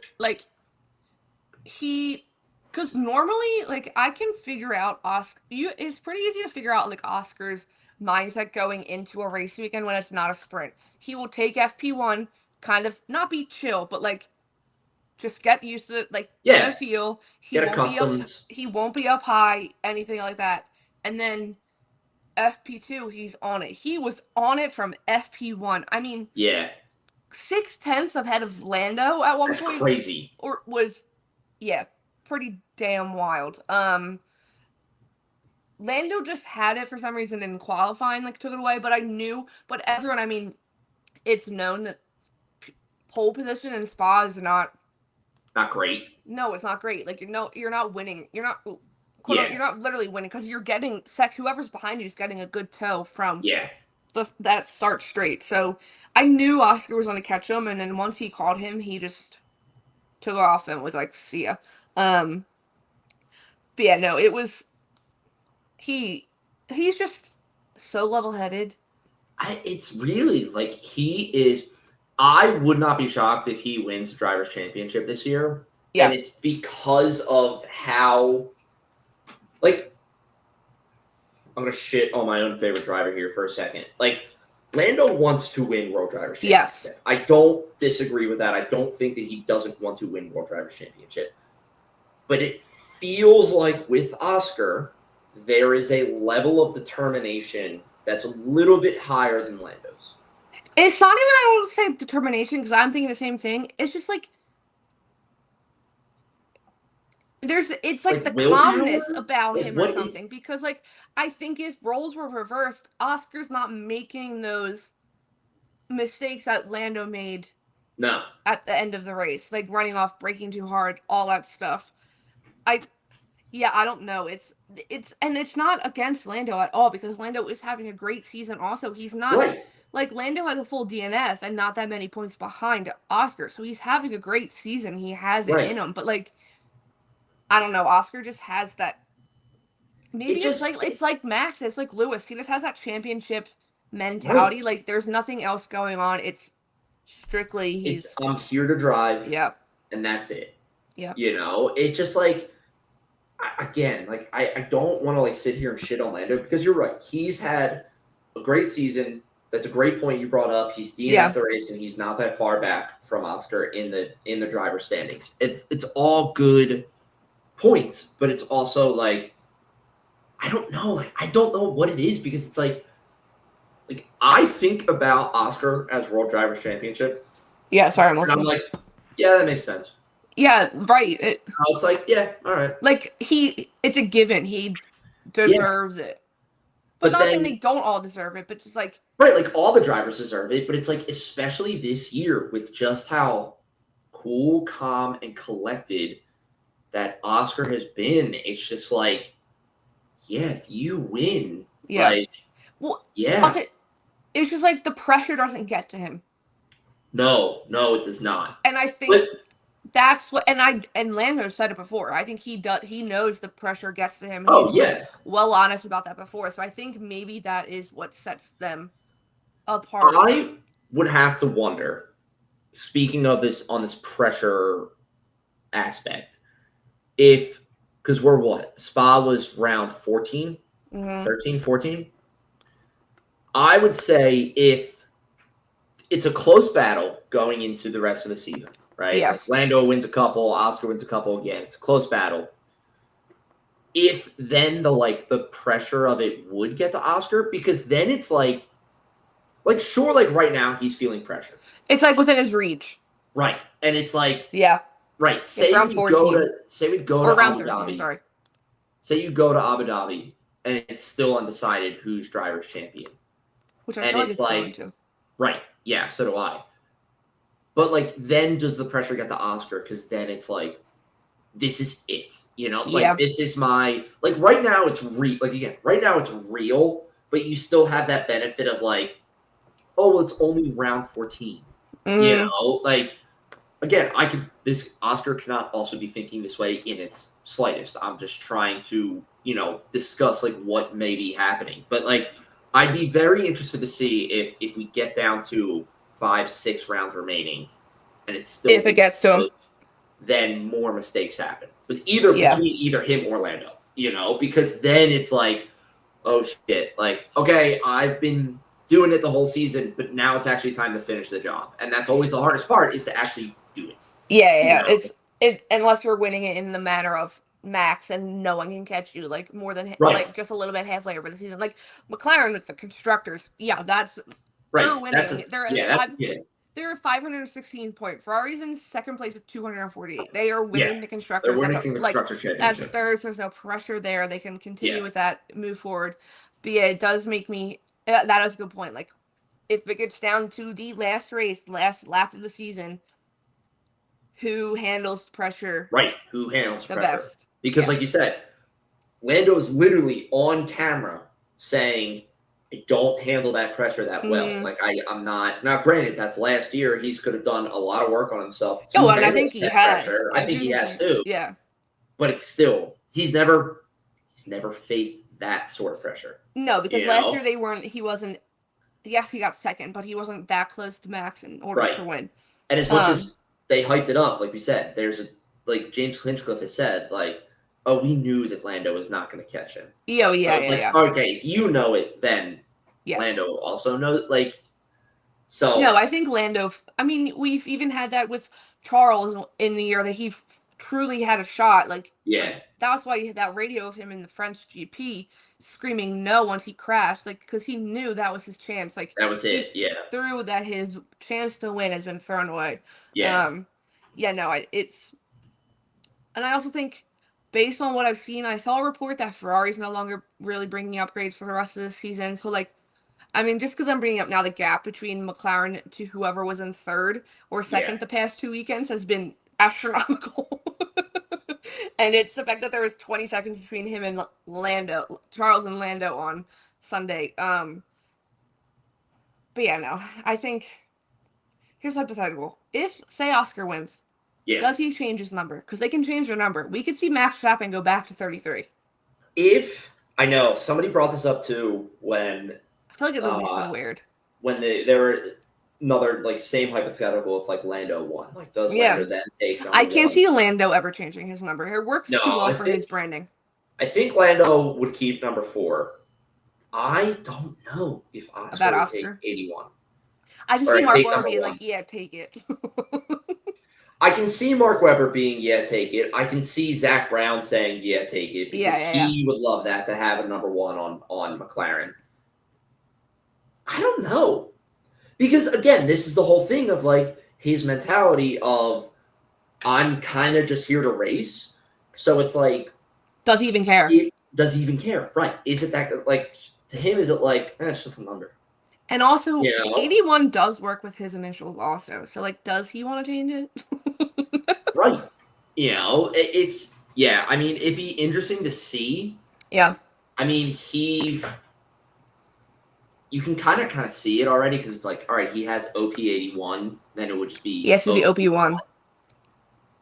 because normally I can figure out Oscar. It's pretty easy to figure out Oscar's mindset going into a race weekend when it's not a sprint. He will take FP1, kind of not be chill, but just get used to it, get a feel. He won't be up high, anything like that. And then FP2, he's on it. He was on it from FP1. I mean, 0.6 ahead of Lando at one point. That's crazy. Or was, pretty damn wild. Lando just had it for some reason in qualifying, took it away. But everyone, I mean, it's known that pole position in Spa is not great. No, it's not great. You're not winning. You're not you're not literally winning because you're getting whoever's behind you is getting a good tow from that start straight. So I knew Oscar was going to catch him, and then once he caught him, he just took off and was like, "See ya." But yeah, no, it was he's just so level-headed. It's really he is. I would not be shocked if he wins the Drivers' Championship this year. Yeah. And it's because of how, I'm going to shit on my own favorite driver here for a second. Lando wants to win World Drivers' Championship. Yes. I don't disagree with that. I don't think that he doesn't want to win World Drivers' Championship. But it feels like with Oscar, there is a level of determination that's a little bit higher than Lando's. It's not even, I don't say determination, because I'm thinking the same thing. It's just it's the calmness about him or something. Because I think if roles were reversed, Oscar's not making those mistakes that Lando made. No. At the end of the race, running off, braking too hard, all that stuff. I don't know. It's not against Lando at all, because Lando is having a great season. Also, he's not. Right. Lando has a full DNF and not that many points behind Oscar. So he's having a great season. He has it in him. But, I don't know. Oscar just has that. Maybe it's like Max. It's like Lewis. He just has that championship mentality. Right. There's nothing else going on. It's strictly I'm here to drive. Yeah. And that's it. Yeah. It's just again, I don't want to sit here and shit on Lando, because you're right. He's had a great season. That's a great point you brought up. He's DNF the race, and he's not that far back from Oscar in the driver standings. It's all good points, but it's also I don't know. I don't know what it is, because it's I think about Oscar as World Drivers' Championship. Yeah, sorry, I'm listening. I'm yeah, that makes sense. Yeah, right. It's all right. It's a given. He deserves it. But not saying they don't all deserve it, but just right, all the drivers deserve it, but it's especially this year with just how cool, calm, and collected that Oscar has been. It's just if you win, Also, it's just the pressure doesn't get to him. No, it does not. And I think that's what, and Lando said it before. I think he knows the pressure gets to him. And he's been well honest about that before. So I think maybe that is what sets them apart. I would have to wonder, speaking of this on this pressure aspect, because Spa was round 14, 13, 14. I would say if it's a close battle going into the rest of the season, right? Yes. Lando wins a couple, Oscar wins a couple again. It's a close battle. If then the pressure of it would get to Oscar, because then it's sure, right now he's feeling pressure. It's within his reach. Right. And it's yeah. Right. It's Say round we 14. go Or to round Abu 13, Dhabi. sorry. Say you go to Abu Dhabi and it's still undecided who's driver's champion. Which I And feel like it's it's going like, to. right, yeah, so do I. But like, then does the pressure get to Oscar? Because then it's like, this is it, you know? Yeah. Like, this is my, like, right now it's right now it's real, but you still have that benefit of like, oh, well, it's only round 14. You know, like, again, this Oscar cannot also be thinking this way in its slightest. I'm just trying to, you know, discuss like what may be happening. But like, I'd be very interested to see if we get down to 5-6 rounds remaining, and it's still If it gets to him, then more mistakes happen. But between either him or Lando, you know, because then it's like, oh shit, like, okay, I've been doing it the whole season, but now it's actually time to finish the job, and that's always the hardest part is to actually do it. Yeah. You know? It's unless you're winning it in the manner of Max and no one can catch you, like more than like just a little bit halfway over the season. Like McLaren with the constructors, they're winning. They're 516 point. Ferrari's in second place at 248. They are winning the constructors. They're winning the constructor championship. There's no pressure there. They can continue with that, move forward. But yeah, it does make me. That is a good point. Like, if it gets down to the last race, last lap of the season, who handles pressure? Right, who handles the pressure? Best. Because, like you said, Lando is literally on camera saying, I don't handle that pressure that well. Like, I'm not. Now, granted, that's last year. He could have done a lot of work on himself. And I think he has. I think he has too. Yeah. But it's still, he's never faced that sort of pressure. No, because last year he wasn't. Yes, he got second, but he wasn't that close to Max in order to win. And as much as they hyped it up, like we said, like James Hinchcliffe has said, like, oh, we knew that Lando was not going to catch him. Okay, if you know it, then Lando also knows. Like, so no, I think Lando. I mean, we've even had that with Charles in the year that he truly had a shot. Like, that's why that radio of him in the French GP screaming no once he crashed, like, because he knew that was his chance. Like, that was it. Through that, his chance to win has been thrown away. And I also think, based on what I've seen, I saw a report that Ferrari's no longer really bringing upgrades for the rest of the season. So, like, I mean, just because I'm bringing up now the gap between McLaren to whoever was in third or second the past 2 weekends has been astronomical. And it's the fact that there was 20 seconds between him and Charles and Lando on Sunday. But yeah, no, I think, here's hypothetical. If, say, Oscar wins, does he change his number? Because they can change their number. We could see MaxVerstappen go back to 33. I know, somebody brought this up too when... I feel like it would be so weird. When there were another, like, same hypothetical if, like, Lando won. Like, does Lando then take number I can't one? see Lando ever changing his number. It works too well for his branding. I think Lando would keep number 4. I don't know if Oscar would take 81. I just see Mark Webber being like, take it. I can see Mark Webber being, take it. I can see Zach Brown saying, take it. Because he would love that, to have a number 1 on McLaren. I don't know. Because, again, this is the whole thing of, like, his mentality of, I'm kind of just here to race. So it's like... Does he even care? Does he even care? Right. Is it that, like, to him, is it like, it's just a number? And also, 81 does work with his initials also. So, like, does he want to change it? Right. You know, I mean, it'd be interesting to see. Yeah. I mean, you can kind of see it already, because it's like, all right, he has OP81, then it would just be... Yes, it would be OP1.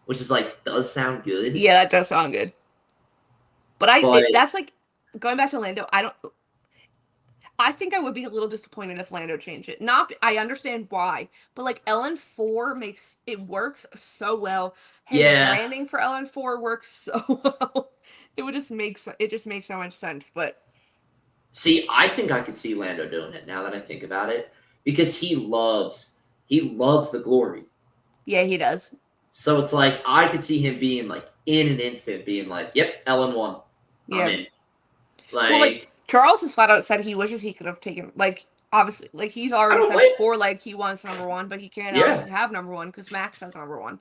Which is like, does sound good. Yeah, that does sound good. But that's like, going back to Lando, I think I would be a little disappointed if Lando changed it. I understand why, but like LN4 works so well. His branding for LN4 works so well. It just makes so much sense, but... See, I think I could see Lando doing it now that I think about it, because he loves the glory. Yeah, he does. So it's like, I could see him being like, in an instant, being like, yep, LN1. I'm in. Like, Charles has flat out said he wishes he could have taken, like, obviously, like, he's already said before, like, he wants number 1, but he can't obviously have number 1 because Max has number 1.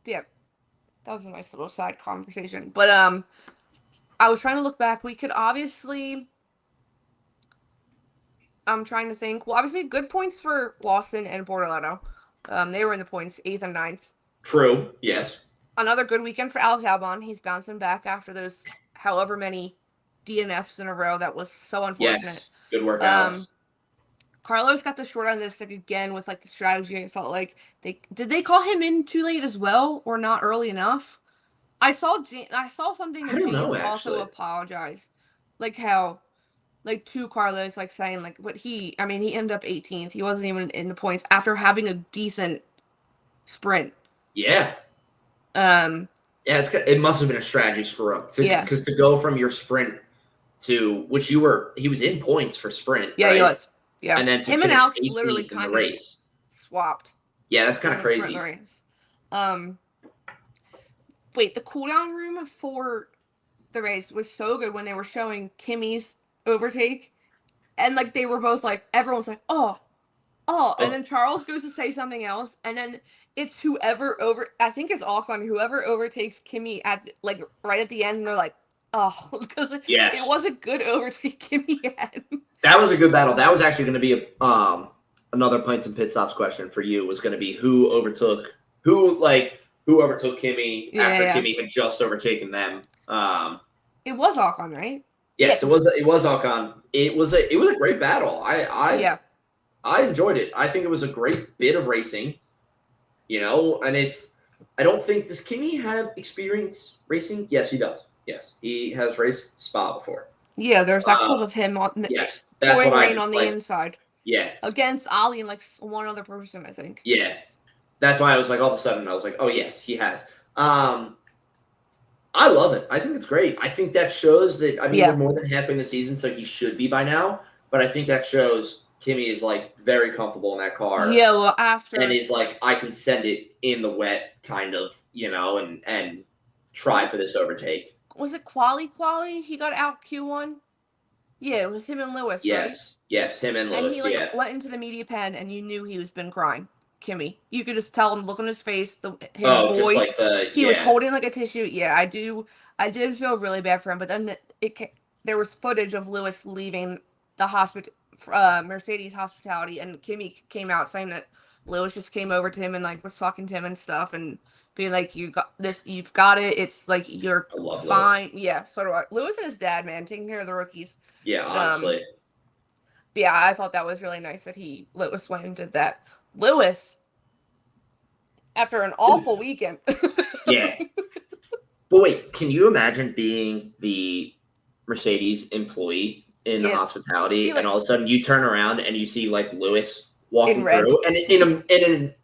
Yeah, that was a nice little side conversation. But I was trying to look back. We could obviously. I'm trying to think. Well, obviously, good points for Lawson and Bortoletto. They were in the points, 8th and 9th. True. Yes. Another good weekend for Alex Albon. He's bouncing back after those however many DNFs in a row. That was so unfortunate. Yes. Good work, Alex. Carlos got the short end of the stick again with like the strategy. I felt like they call him in too late as well or not early enough. I saw something that I don't know, James also actually. apologized, like how, like to Carlos, like saying like what he ended up 18th. He wasn't even in the points after having a decent sprint. Yeah. Yeah, it must have been a strategy screw up. Yeah. Because to go from your sprint to which he was in points for sprint. Yeah, right? he was. Yeah. And then to him and finish Alex 18th literally in the kind of race. swapped. Yeah, that's kind of crazy. Wait, the cooldown room for the race was so good when they were showing Kimmy's overtake, and like they were both like, everyone's like, oh, and then Charles goes to say something else, and then it's I think it's Ocon, whoever overtakes Kimmy at like right at the end, and they're like, oh, because Yes. it was a good overtake Kimmy had. That was a good battle. That was actually going to be another Pints and Pit Stops question for you. Was going to be who overtook Kimmy after Kimmy had just overtaken them. It was Ocon, right? Yes, it was Ocon. It was a great battle. I enjoyed it. I think it was a great bit of racing. And I don't think, does Kimmy have experience racing? Yes, he does. Yes, he has raced Spa before. Yeah, there's that clip of him on pouring rain on the inside. Yeah. Against Ali and like one other person, I think. Yeah. That's why I was like, all of a sudden, I was like, oh, yes, he has. I love it. I think it's great. I think that shows that, we're more than halfway in the season, so he should be by now. But I think that shows Kimmy is like very comfortable in that car. Yeah, well, after. And he's like, I can send it in the wet, kind of, and try for this overtake. Was it Quali? He got out Q1? Yeah, it was him and Lewis, yes. right? Yes, him and Lewis, and he went into the media pen, and you knew he was been crying. Kimmy. You could just tell him, look on his face, his voice. He was holding like a tissue. Yeah, I did feel really bad for him, but then there was footage of Lewis leaving the Mercedes hospitality, and Kimmy came out saying that Lewis just came over to him and like was talking to him and stuff, and being like, you got this, you've got it. It's like, you're fine. Lewis. Yeah, so do I. Lewis and his dad, man, taking care of the rookies. Yeah, honestly. But yeah, I thought that was really nice that Lewis went and did that. Lewis, after an awful weekend. Yeah. But wait, can you imagine being the Mercedes employee in the hospitality, and all of a sudden you turn around and you see like Lewis walking through, and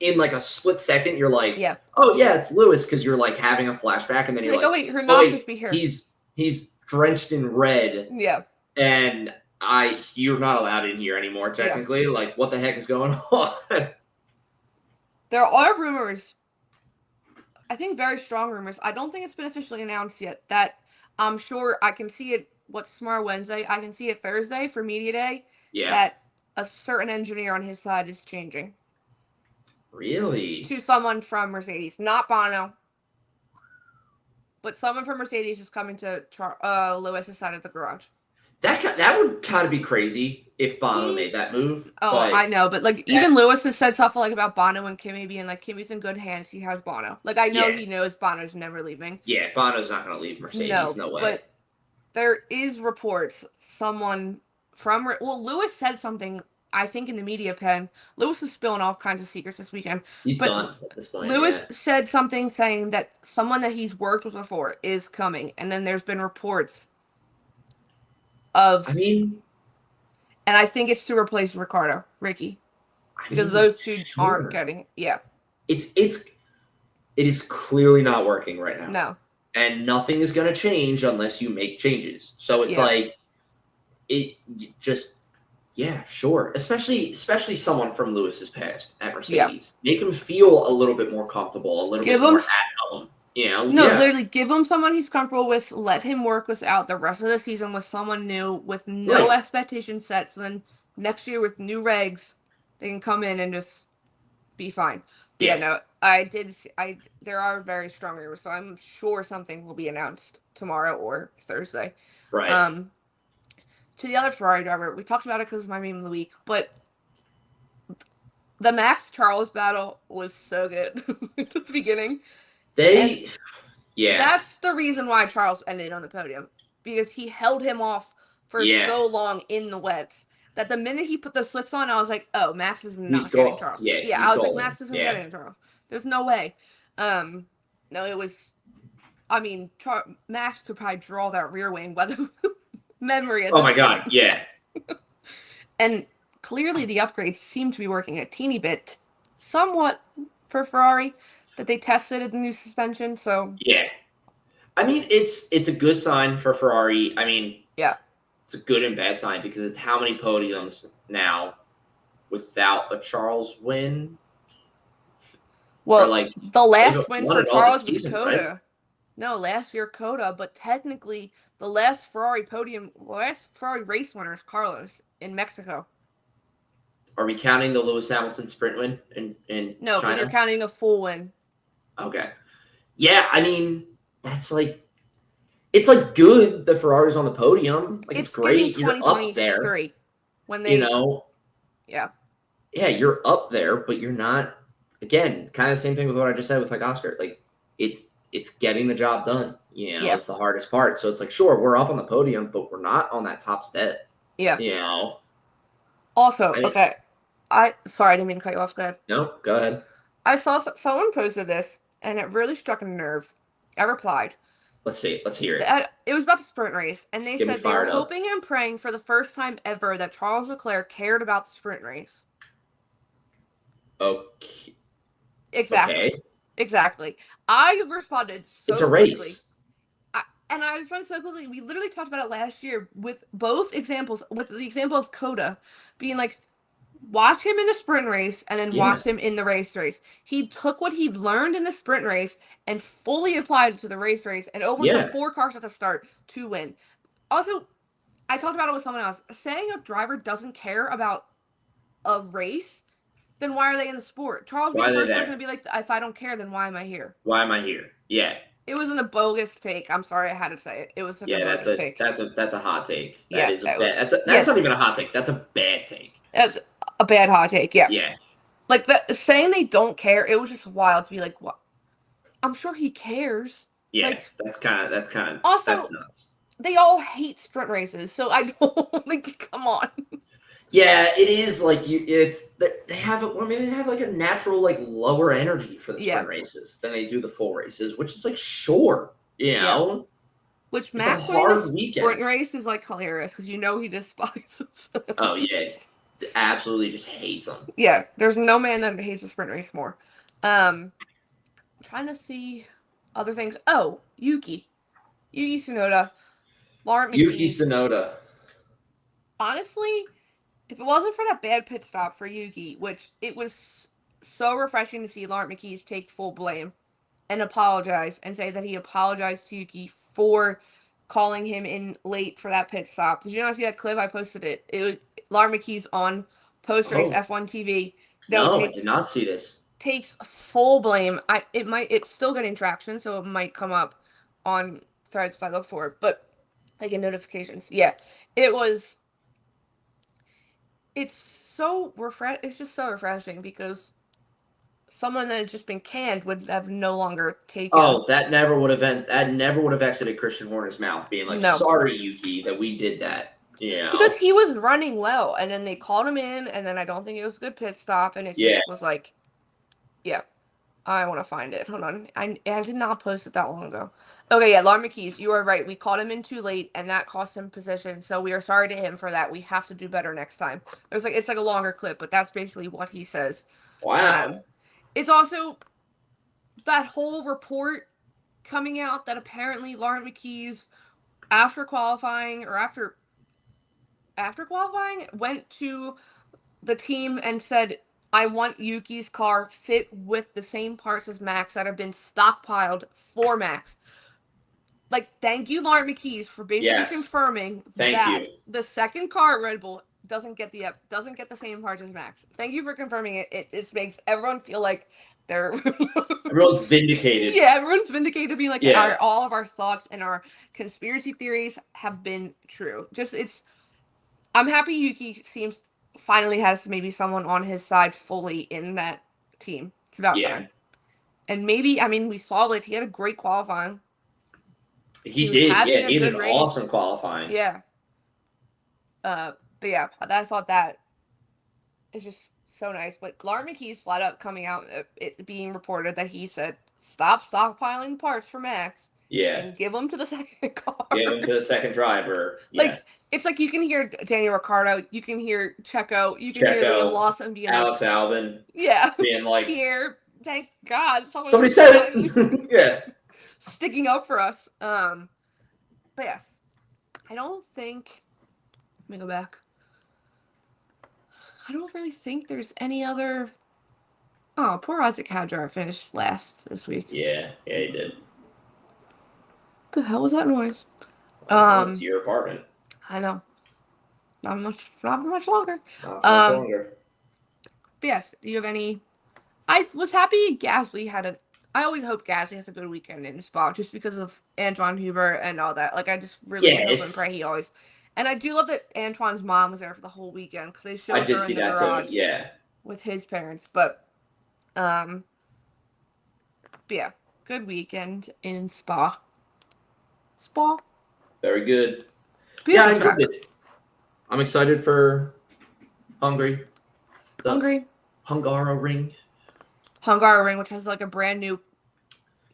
in like a split second you're like, oh yeah, it's Lewis, because you're like having a flashback, and then you're like, oh wait, her not supposed to be here. He's drenched in red. Yeah. And you're not allowed in here anymore, technically. Like, what the heck is going on? There are rumors, I think very strong rumors. I don't think it's been officially announced yet, that I'm sure I can see it, what's tomorrow, Wednesday? I can see it Thursday for Media Day. Yeah. That a certain engineer on his side is changing. Really? To someone from Mercedes. Not Bono. But someone from Mercedes is coming to Lewis's side of the garage. That would kind of be crazy if Bono made that move. Oh, I know, but like even Lewis has said stuff like about Bono and Kimmy being like, Kimmy's in good hands. He has Bono. Like, I know he knows Bono's never leaving. Yeah, Bono's not going to leave Mercedes. No way. But there is reports someone from Lewis said something, I think, in the media pen. Lewis is spilling all kinds of secrets this weekend. He's done at this point. Lewis said something saying that someone that he's worked with before is coming, and then there's been reports of. And I think it's to replace Ricky, because those two aren't getting. Yeah. It is clearly not working right now. No. And nothing is going to change unless you make changes. So it's like, yeah, sure. Especially someone from Lewis's past at Mercedes. Yeah. Make him feel a little bit more comfortable, a little bit more at home. Literally give him someone he's comfortable with. Let him work out the rest of the season with someone new, with no expectations set. So then next year with new regs, they can come in and just be fine. Yeah, Yeah. no, I did. There are very strong rumors, so I'm sure something will be announced tomorrow or Thursday. Right. Um, to the other Ferrari driver, we talked about it because it's my meme of the week, but the Max Charles battle was so good at the beginning, and They, yeah, that's the reason why Charles ended on the podium, because he held him off for yeah. so long in the wets that the minute he put the slicks on, I was like, oh, Max is He's not getting go. Charles. Yeah, Yeah, he's I was like, going. Max isn't Yeah. getting Charles. There's no way. No, it was. I mean, Max could probably draw that rear wing by the memory at Oh this my God. point. Yeah. And clearly the upgrades seem to be working a teeny bit, somewhat for Ferrari, that they tested the new suspension. So Yeah. I mean, it's a good sign for Ferrari. I mean, yeah. it's a good and bad sign because it's how many podiums now without a Charles win? Or Well, like the last they've win won for it all this Charles was season, right? Coda. No, last year Coda, but technically the last Ferrari race winner is Carlos in Mexico. Are we counting the Lewis Hamilton sprint win in No, because you're China? counting a full win. Okay. Yeah, I mean, that's like it's like good the Ferrari's on the podium. Like it's great. You're up there. 2023 when they, You know, yeah, yeah, you're up there, but you're not. Again, kind of the same thing with what I just said with like Oscar. Like it's getting the job done. You know, Yeah. it's the hardest part. So it's like, sure, we're up on the podium, but we're not on that top step. yeah. You know. Also, okay, sorry, I didn't mean to cut you off. Go ahead. No, go ahead. I saw someone posted this, and it really struck a nerve. I replied. Let's see. Let's hear it. It was about the sprint race, and they Get me said they were fired up. hoping and praying for the first time ever that Charles Leclerc cared about the sprint race. Okay. Exactly. Okay. Exactly. I responded so It's a quickly. race. I responded so quickly. We literally talked about it last year with both examples, with the example of Coda being like, watch him in the sprint race and then Yeah. watch him in the race. He took what he learned in the sprint race and fully applied it to the race and overtook 4 cars at the start to win. Also, I talked about it with someone else. Saying a driver doesn't care about a race, then why are they in the sport? Charles would be the first person to be like, if I don't care, then why am I here? Why am I here? Yeah. It wasn't a bogus take. I'm sorry I had to say it. It was such a bogus take. That's a hot take. Yeah, That is a bad. That's not even a hot take. That's a bad take. That's a bad hot take. Yeah. Yeah. Like saying they don't care. It was just wild to be like, what? I'm sure he cares. Yeah. Like, that's also, that's nuts. They all hate sprint races, so I don't like. Come on. Yeah, it is like they have. I mean, they have like a natural like lower energy for the sprint races than they do the full races, which is like sure, you know. Yeah. Which it's Max a hard the weekend. Sprint race is like hilarious because you know he despises. Oh yeah, absolutely just hates them. Yeah, there's no man that hates the sprint race more. I'm trying to see other things. Oh, Yuki Tsunoda, Laurent Yuki McKee. Tsunoda. Honestly, if it wasn't for that bad pit stop for Yuki, which it was so refreshing to see Laurent McKee's take full blame and apologize and say that he apologized to Yuki for calling him in late for that pit stop. Did you not see that clip? I posted it. It was Laurent McKee's on post-race F1 TV. No, I did not see this. Takes full blame. It's still getting traction, so it might come up on threads if I look for it, but I get notifications. Yeah, it's so it's just so refreshing because someone that had just been canned would have no longer taken. Oh, that never would have exited Christian Horner's mouth, being like, "Sorry, Yuki, that we did that." Yeah, because he was running well, and then they called him in, and then I don't think it was a good pit stop, and it just was like, yeah. I want to find it. Hold on. I did not post it that long ago. Okay, yeah, Laurent McKees, you are right. We called him in too late, and that cost him position. So we are sorry to him for that. We have to do better next time. It's like a longer clip, but that's basically what he says. Wow. It's also that whole report coming out that apparently Laurent McKees, after qualifying went to the team and said, I want Yuki's car fit with the same parts as Max that have been stockpiled for Max. Like, thank you, Laurent McKees, for basically confirming that the second car at Red Bull doesn't get the same parts as Max. Thank you for confirming it. It just makes everyone feel like they're Everyone's vindicated. yeah, everyone's vindicated, being like Yeah. all of our thoughts and our conspiracy theories have been true. I'm happy Yuki finally has maybe someone on his side fully in that team. It's about time. And maybe, I mean, we saw like he had a great qualifying. He was did. having Yeah, a he had good an race. awesome qualifying. Yeah. But yeah, I thought that is just so nice. But Lard McKee's flat out coming out, it's being reported that he said, stop stockpiling parts for Max. Yeah. And give them to the second car. Give him to the second driver. Like, Yes. it's like you can hear Daniel Ricciardo, you can hear Checo, you can hear Liam Lawson being Alex Albon. Yeah. Being like, Pierre, thank God. Somebody said it. Yeah. Sticking up for us. But yes. I don't think, let me go back. I don't really think there's any other. Oh, poor Isaac Hadjar finished last this week. Yeah, he did. What the hell was that noise? It's your apartment. I know. Not for much longer. Not for much longer. But yes, do you have any? I was happy Gasly I always hope Gasly has a good weekend in Spa, just because of Antoine Hubert and all that. Like, I just really hope and pray he always. And I do love that Antoine's mom was there for the whole weekend, because they showed her in the garage with his parents. But yeah, good weekend in Spa. Very good. Yeah, I enjoyed it. I'm excited for Hungary. Hungaroring, which has like a brand new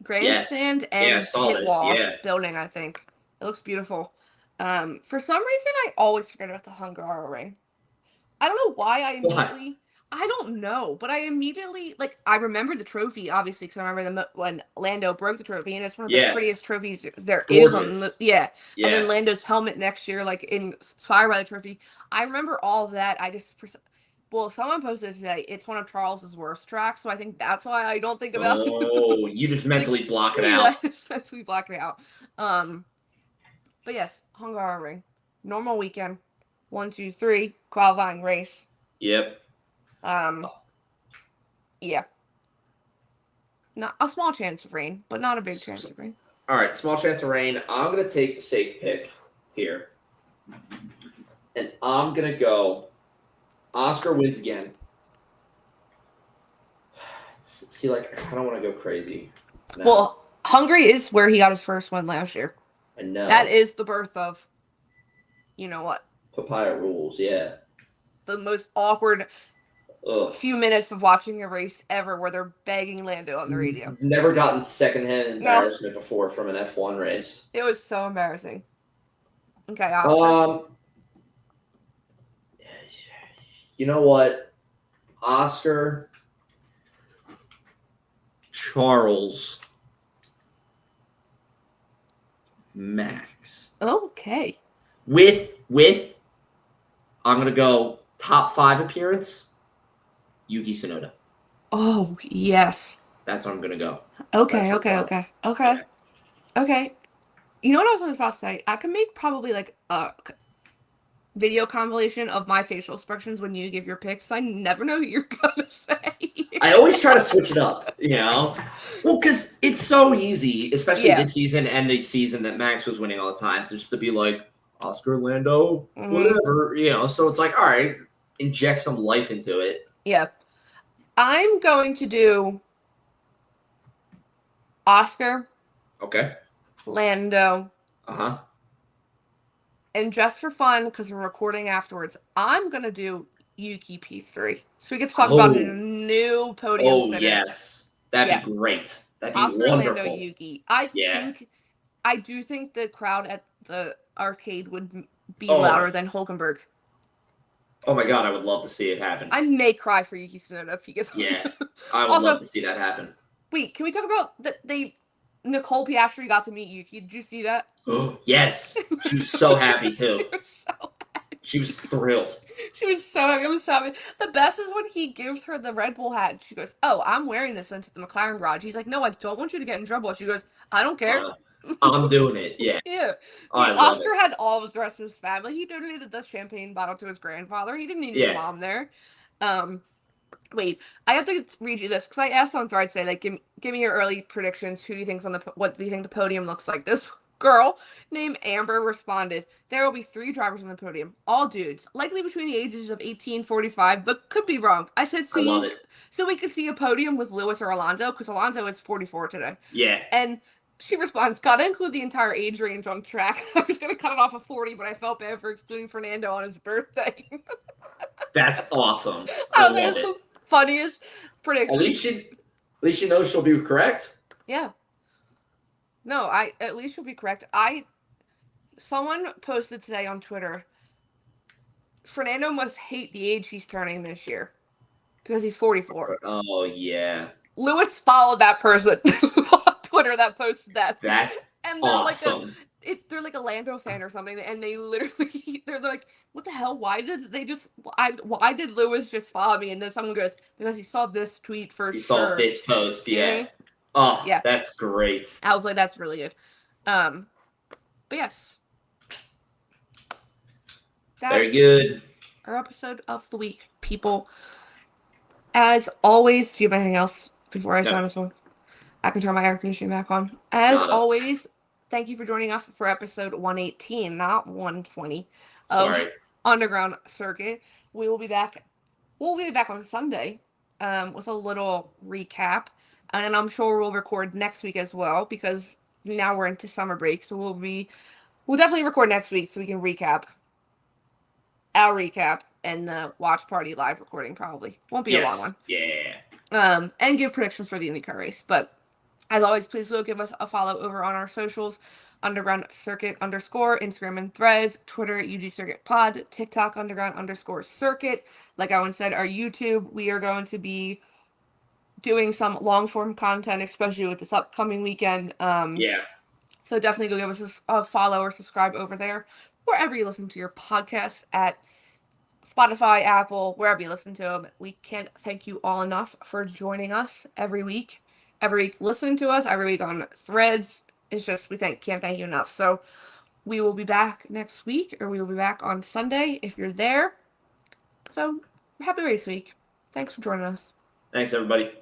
grandstand and pit wall building, I think. It looks beautiful. For some reason, I always forget about the Hungaroring. I don't know why I don't know, but I immediately, like, I remember the trophy, obviously, because I remember when Lando broke the trophy, and it's one of the prettiest trophies there is on the, And then Lando's helmet next year, like, inspired by the trophy. I remember all of that. Someone posted today, it's one of Charles's worst tracks, so I think that's why I don't think about it. Oh, you just mentally block it out. Yeah, mentally block it out. But yes, Hungaroring. Normal weekend. 1, 2, 3, qualifying race. Yep. Yeah. Not a small chance of rain, but not a big chance of rain. All right, small chance of rain. I'm going to take the safe pick here. And I'm going to go Oscar wins again. See, like, I don't want to go crazy. No. Well, Hungary is where he got his first win last year. I know. That is the birth of, you know what? Papaya rules, yeah. The most awkward few minutes of watching a race ever, where they're begging Lando on the radio. Never gotten secondhand embarrassment before from an F1 race. It was so embarrassing. Okay, Oscar. You know what? Oscar, Charles, Max. Okay. With I'm going to go top 5 appearance, Yuki Tsunoda. Oh, yes. That's what I'm going to go. Okay. You know what I was about to say? I can make probably like a video compilation of my facial expressions when you give your picks. I never know who you're going to say. I always try to switch it up, you know? Well, because it's so easy, especially this season and the season that Max was winning all the time, just to be like, Oscar, Lando, whatever, you know? So it's like, all right, inject some life into it. Yeah. I'm going to do Oscar. Okay. Lando. Uh-huh. And just for fun, because we're recording afterwards, I'm going to do Yuki P3. So we get to talk about a new podium sitter. Yes. That'd be great. That'd be Oscar, wonderful. Lando, Yuki. I do think the crowd at the arcade would be louder than Hulkenberg. Oh my God, I would love to see it happen. I may cry for Yuki Tsunoda if he gets. Yeah, I would love to see that happen. Wait, can we talk about that? Nicole Piastri got to meet Yuki. Did you see that? Yes, she was so happy too. She was so happy. She was thrilled. She was so happy. I was so happy. The best is when he gives her the Red Bull hat. She goes, "Oh, I'm wearing this into the McLaren garage." He's like, "No, I don't want you to get in trouble." She goes, "I don't care." I'm doing it. Yeah. Yeah. Oh, I love Oscar it. had all of the rest of his family. He donated the champagne bottle to his grandfather. He didn't need his Yeah. mom there. Wait, I have to read you this because I asked on Friday, like, give me your early predictions. Who do you think's on what do you think the podium looks like? This girl named Amber responded, there will be 3 drivers on the podium, all dudes, likely between the ages of 18 45, but could be wrong. I said, I love it. so we could see a podium with Lewis or Alonso, because Alonso is 44 today. Yeah. And she responds, gotta include the entire age range on track. I was gonna cut it off at 40, but I felt bad for excluding Fernando on his birthday. That's awesome. I I was like, love it's it. the funniest prediction. At least she knows she'll be correct. Yeah. No, at least you'll be correct. Someone posted today on Twitter, Fernando must hate the age he's turning this year because he's 44. Oh yeah. Lewis followed that person on Twitter that posted that. That's and they're awesome. they're like a Lando fan or something, and they literally they're like, what the hell? Why did Lewis just follow me? And then someone goes, because he saw this tweet for He sure. saw this post, yeah. Mm-hmm. Oh, yeah, that's great. I was like, that's really good. But yes, that's very good. Our episode of the week, people. As always, do you have anything else before I sign this one? I can turn my air conditioning back on. As always, thank you for joining us for episode 118, not 120, of Underground Circuit. We will be back. We'll be back on Sunday with a little recap. And I'm sure we'll record next week as well, because now we're into summer break. So we'll definitely record next week so we can recap. Our recap and the watch party live recording probably. Won't be a long one. Yeah. And give predictions for the IndyCar race. But as always, please do give us a follow over on our socials. Underground Circuit _ Instagram and Threads, Twitter UG Circuit Pod, TikTok Underground _ Circuit. Like Owen said, our YouTube, we are going to be doing some long form content, especially with this upcoming weekend. Yeah. So definitely go give us a follow or subscribe over there, wherever you listen to your podcasts, at Spotify, Apple, wherever you listen to them. We can't thank you all enough for joining us every week. Listening to us, every week on Threads. It's just, can't thank you enough. So we will be back next week, or we will be back on Sunday if you're there. So happy race week. Thanks for joining us. Thanks, everybody.